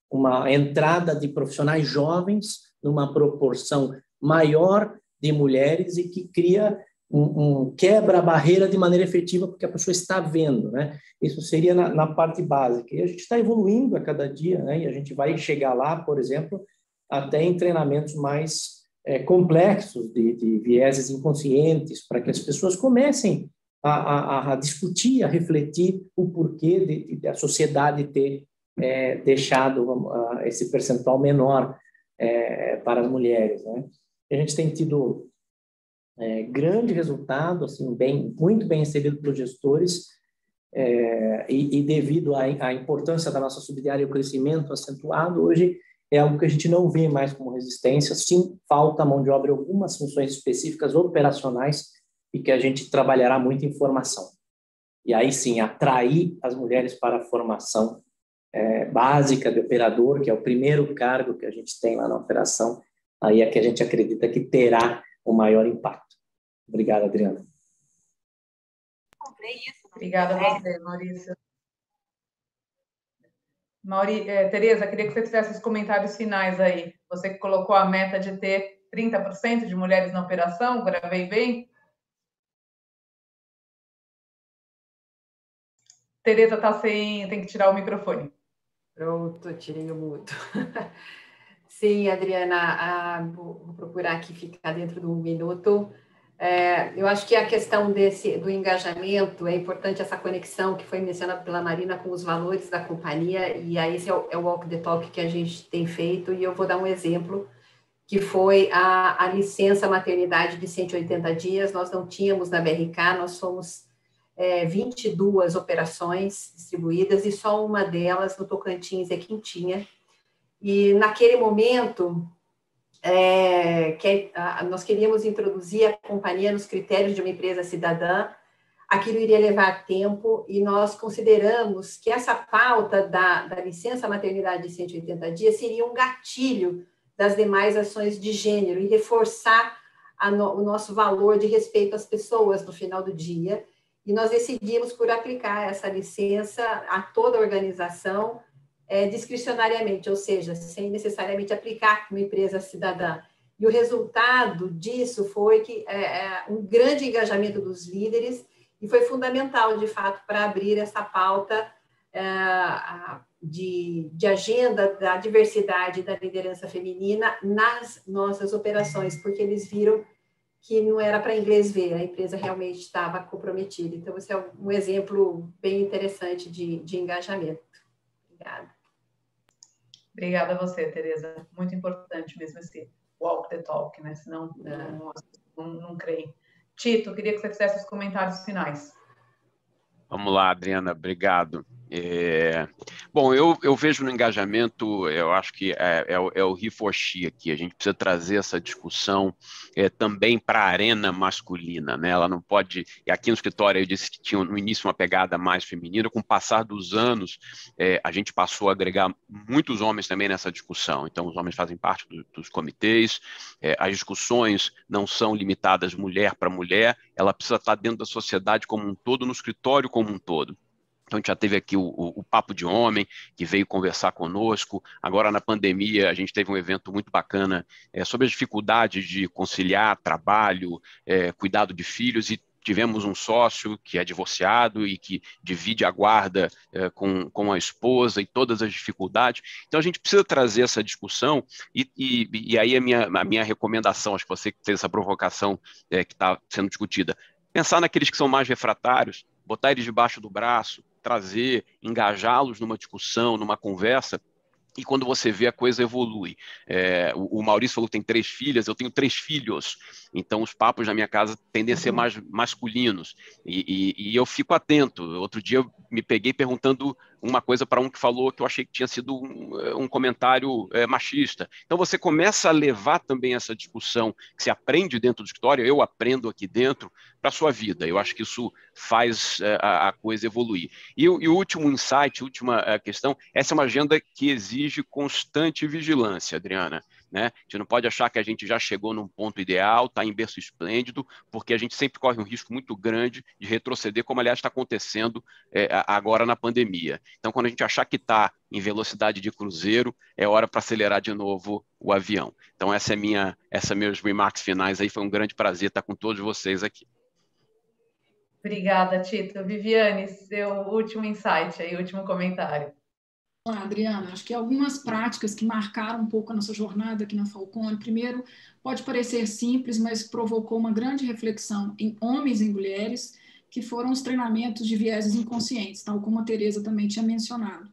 uma entrada de profissionais jovens numa proporção maior de mulheres e que cria quebra a barreira de maneira efetiva, porque a pessoa está vendo, né? Isso seria na parte básica. E a gente está evoluindo a cada dia, né? E a gente vai chegar lá, por exemplo, até em treinamentos mais complexos de vieses inconscientes, para que as pessoas comecem a discutir, a refletir o porquê de a sociedade ter deixado esse percentual menor para as mulheres, né? A gente tem tido grande resultado, assim, muito bem recebido pelos gestores, e devido à importância da nossa subsidiária e o crescimento acentuado, hoje é algo que a gente não vê mais como resistência. Sim, falta mão de obra em algumas funções específicas operacionais e que a gente trabalhará muito em formação. E aí sim, atrair as mulheres para a formação básica de operador, que é o primeiro cargo que a gente tem lá na operação, aí é que a gente acredita que terá o maior impacto. Obrigado, Adriana. Obrigada a você, Maurício. Tereza, queria que você fizesse os comentários finais aí. Você que colocou a meta de ter 30% de mulheres na operação, gravei bem? Tereza está sem, tem que tirar o microfone. Pronto, tirei o mudo. Sim, Adriana, vou procurar aqui ficar dentro do 1 minuto. Eu acho que a questão do engajamento, é importante essa conexão que foi mencionada pela Marina com os valores da companhia, e aí esse é o Walk the Talk que a gente tem feito, e eu vou dar um exemplo, que foi a licença maternidade de 180 dias, nós não tínhamos na BRK, nós somos 22 operações distribuídas, e só uma delas no Tocantins é quem tinha, e naquele momento... nós queríamos introduzir a companhia nos critérios de uma empresa cidadã, aquilo iria levar tempo, e nós consideramos que essa pauta da licença maternidade de 180 dias seria um gatilho das demais ações de gênero e reforçar o nosso valor de respeito às pessoas no final do dia, e nós decidimos por aplicar essa licença a toda a organização, discricionariamente, ou seja, sem necessariamente aplicar uma empresa cidadã. E o resultado disso foi que um grande engajamento dos líderes, e foi fundamental, de fato, para abrir essa pauta de agenda da diversidade e da liderança feminina nas nossas operações, porque eles viram que não era para inglês ver, a empresa realmente estava comprometida. Então, esse é um exemplo bem interessante de engajamento. Obrigada. Obrigada a você, Tereza. Muito importante mesmo esse walk the talk, né? Senão não creio. Tito, queria que você fizesse os comentários finais. Vamos lá, Adriana, obrigado. Bom, eu vejo no engajamento, eu acho que é o he for she aqui, a gente precisa trazer essa discussão também para a arena masculina, né? Ela não pode, e aqui no escritório eu disse que tinha no início uma pegada mais feminina, com o passar dos anos a gente passou a agregar muitos homens também nessa discussão, então os homens fazem parte dos comitês, as discussões não são limitadas mulher para mulher, ela precisa estar dentro da sociedade como um todo, no escritório como um todo. Então, a gente já teve aqui o Papo de Homem, que veio conversar conosco. Agora, na pandemia, a gente teve um evento muito bacana sobre as dificuldades de conciliar trabalho, cuidado de filhos, e tivemos um sócio que é divorciado e que divide a guarda com a esposa e todas as dificuldades. Então, a gente precisa trazer essa discussão e aí a minha recomendação, acho que você fez essa provocação que está sendo discutida, pensar naqueles que são mais refratários, botar eles debaixo do braço, trazer, engajá-los numa discussão, numa conversa, e quando você vê a coisa evolui. O Maurício falou que tem 3 filhas, eu tenho 3 filhos, então os papos na minha casa tendem a ser mais masculinos, e eu fico atento. Outro dia eu me peguei perguntando uma coisa para um que falou que eu achei que tinha sido um comentário machista. Então você começa a levar também essa discussão que se aprende dentro do escritório, eu aprendo aqui dentro, para a sua vida. Eu acho que isso faz a coisa evoluir. E o último insight, última questão, essa é uma agenda que exige constante vigilância, Adriana. Né? A gente não pode achar que a gente já chegou num ponto ideal, está em berço esplêndido, porque a gente sempre corre um risco muito grande de retroceder, como aliás está acontecendo agora na pandemia. Então, quando a gente achar que está em velocidade de cruzeiro, é hora para acelerar de novo o avião. Então, essa é meus remarks finais aí. Foi um grande prazer estar com todos vocês aqui. Obrigada, Tito. Viviane, seu último insight aí, último comentário. Olá, Adriana, acho que algumas práticas que marcaram um pouco a nossa jornada aqui na Falcone. Primeiro, pode parecer simples, mas provocou uma grande reflexão em homens e mulheres, que foram os treinamentos de vieses inconscientes, tal como a Tereza também tinha mencionado.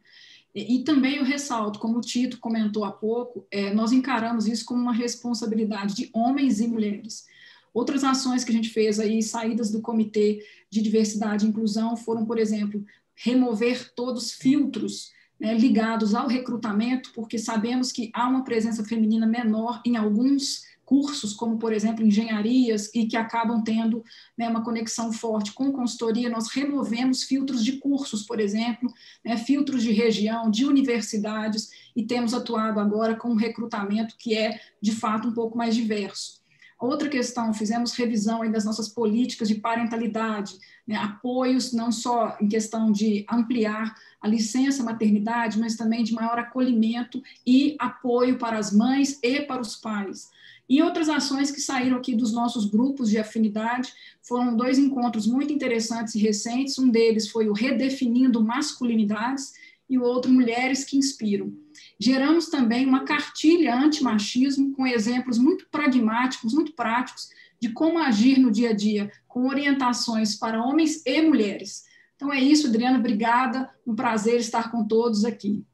E também eu ressalto, como o Tito comentou há pouco, nós encaramos isso como uma responsabilidade de homens e mulheres. Outras ações que a gente fez aí, saídas do Comitê de Diversidade e Inclusão, foram, por exemplo, remover todos os filtros, né, ligados ao recrutamento, porque sabemos que há uma presença feminina menor em alguns cursos, como, por exemplo, engenharias, e que acabam tendo, né, uma conexão forte com consultoria. Nós removemos filtros de cursos, por exemplo, né, filtros de região, de universidades, e temos atuado agora com um recrutamento que é, de fato, um pouco mais diverso. Outra questão, fizemos revisão aí das nossas políticas de parentalidade, né, apoios não só em questão de ampliar a licença maternidade, mas também de maior acolhimento e apoio para as mães e para os pais. E outras ações que saíram aqui dos nossos grupos de afinidade, foram 2 encontros muito interessantes e recentes, um deles foi o Redefinindo Masculinidades e o outro Mulheres que Inspiram. Geramos também uma cartilha antimachismo com exemplos muito pragmáticos, muito práticos, de como agir no dia a dia, com orientações para homens e mulheres. Então é isso, Adriana, obrigada, um prazer estar com todos aqui.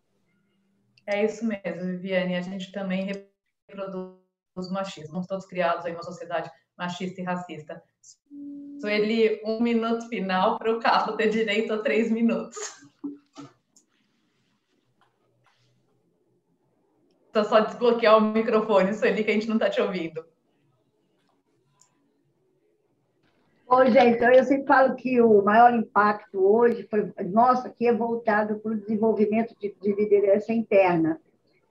É isso mesmo, Viviane, a gente também reproduz o machismo, somos todos criados em uma sociedade machista e racista. Sueli, 1 minuto final para o Carlos ter direito a 3 minutos. Só desbloquear o microfone, Sueli, que a gente não está te ouvindo. Oi, gente, então eu sempre falo que o maior impacto hoje foi nosso aqui é voltado para o desenvolvimento de liderança interna,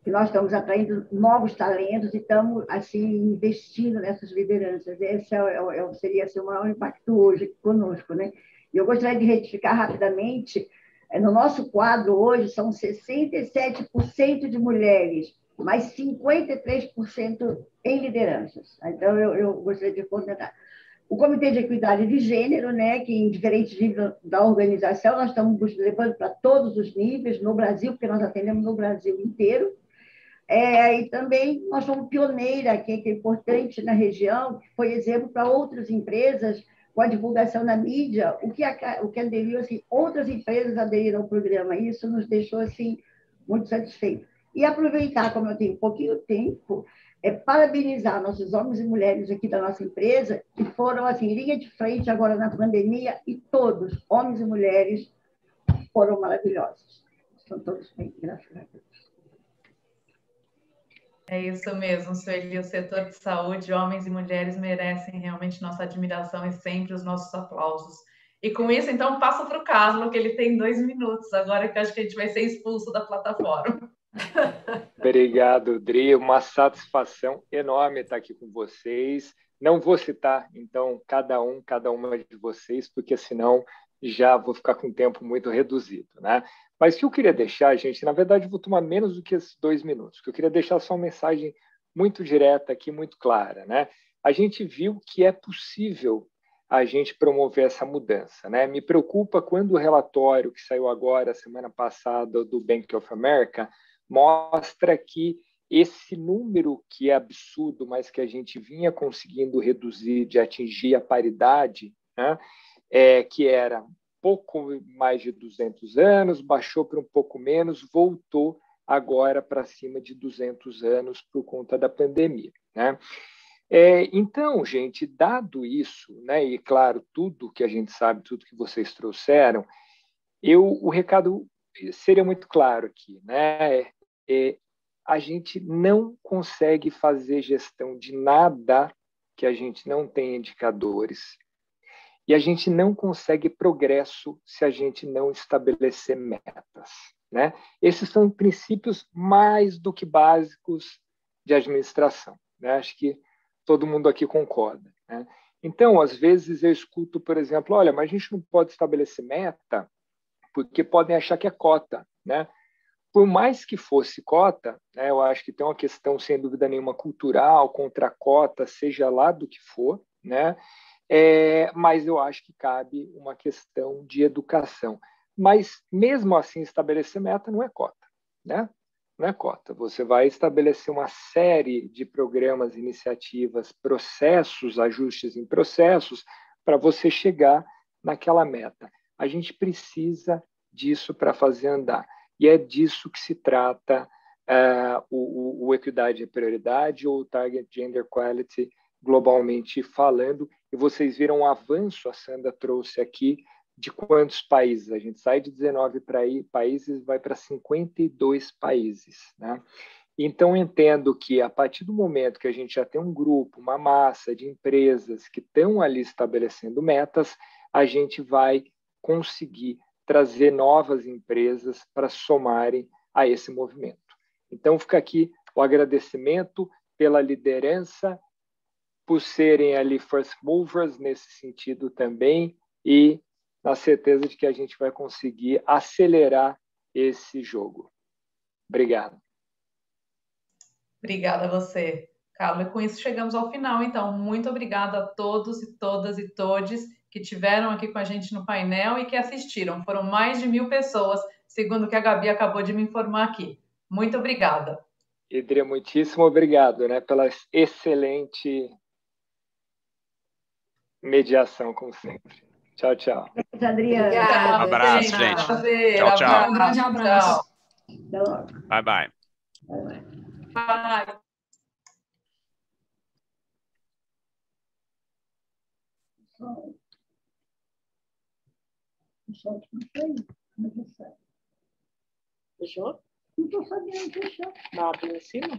que nós estamos atraindo novos talentos e estamos assim investindo nessas lideranças. Esse seria assim, o maior impacto hoje conosco, né? E eu gostaria de retificar rapidamente, no nosso quadro hoje são 67% de mulheres, mas 53% em lideranças. Então eu gostaria de comentar. O Comitê de Equidade de Gênero, né, que em diferentes níveis da organização, nós estamos levando para todos os níveis, no Brasil, porque nós atendemos no Brasil inteiro. E também nós somos pioneira aqui, que é importante na região, que foi exemplo para outras empresas, com a divulgação na mídia, o que aderiu, assim, outras empresas aderiram ao programa. Isso nos deixou assim, muito satisfeitos. E aproveitar, como eu tenho pouquinho tempo, parabenizar nossos homens e mulheres aqui da nossa empresa, que foram, assim, linha de frente agora na pandemia, e todos, homens e mulheres, foram maravilhosos. Estão todos bem, graças a Deus. É isso mesmo, Sueli, o setor de saúde, homens e mulheres merecem realmente nossa admiração e sempre os nossos aplausos. E com isso, então, passo para o Carlos, que ele tem 2 minutos, agora que eu acho que a gente vai ser expulso da plataforma. Obrigado, Dri. Uma satisfação enorme estar aqui com vocês. Não vou citar, então, cada uma de vocês, porque senão já vou ficar com o tempo muito reduzido, né? Mas o que eu queria deixar, gente, na verdade, eu vou tomar menos do que esses 2 minutos, que eu queria deixar só uma mensagem muito direta aqui, muito clara, né? A gente viu que é possível a gente promover essa mudança, né? Me preocupa quando o relatório que saiu agora, semana passada, do Bank of America, mostra que esse número que é absurdo, mas que a gente vinha conseguindo reduzir, de atingir a paridade, né? Que era pouco mais de 200 anos, baixou para um pouco menos, voltou agora para cima de 200 anos por conta da pandemia, né? Então, gente, dado isso, né, e claro, tudo que a gente sabe, tudo que vocês trouxeram, o recado seria muito claro aqui, né? A gente não consegue fazer gestão de nada que a gente não tem indicadores, e a gente não consegue progresso se a gente não estabelecer metas, né? Esses são princípios mais do que básicos de administração, né? Acho que todo mundo aqui concorda, né? Então, às vezes eu escuto, por exemplo, olha, mas a gente não pode estabelecer meta porque podem achar que é cota, né? Por mais que fosse cota, né, eu acho que tem uma questão, sem dúvida nenhuma, cultural, contra a cota, seja lá do que for, né? Mas eu acho que cabe uma questão de educação. Mas, mesmo assim, estabelecer meta não é cota, né? Não é cota. Você vai estabelecer uma série de programas, iniciativas, processos, ajustes em processos, para você chegar naquela meta. A gente precisa disso para fazer andar. E é disso que se trata o Equidade é Prioridade ou o Target Gender Equality, globalmente falando. E vocês viram o avanço, a Sandra trouxe aqui, de quantos países? A gente sai de 19 países e vai para 52 países, né? Então, entendo que, a partir do momento que a gente já tem um grupo, uma massa de empresas que estão ali estabelecendo metas, a gente vai conseguir trazer novas empresas para somarem a esse movimento. Então, fica aqui o agradecimento pela liderança por serem ali first movers nesse sentido também, e na certeza de que a gente vai conseguir acelerar esse jogo. Obrigado. Obrigada a você, Carlos. E com isso chegamos ao final, então. Muito obrigada a todos e todas e todes que tiveram aqui com a gente no painel e que assistiram. Foram mais de 1000 pessoas, segundo o que a Gabi acabou de me informar aqui. Muito obrigada. Idria, muitíssimo obrigado, né, pela excelente mediação, como sempre. Tchau, tchau. Adriana. Um abraço, gente. Tchau, tchau. Um grande abraço. Bye, bye. Bye. Fechou? Não estou sabendo fechar. Nada em cima?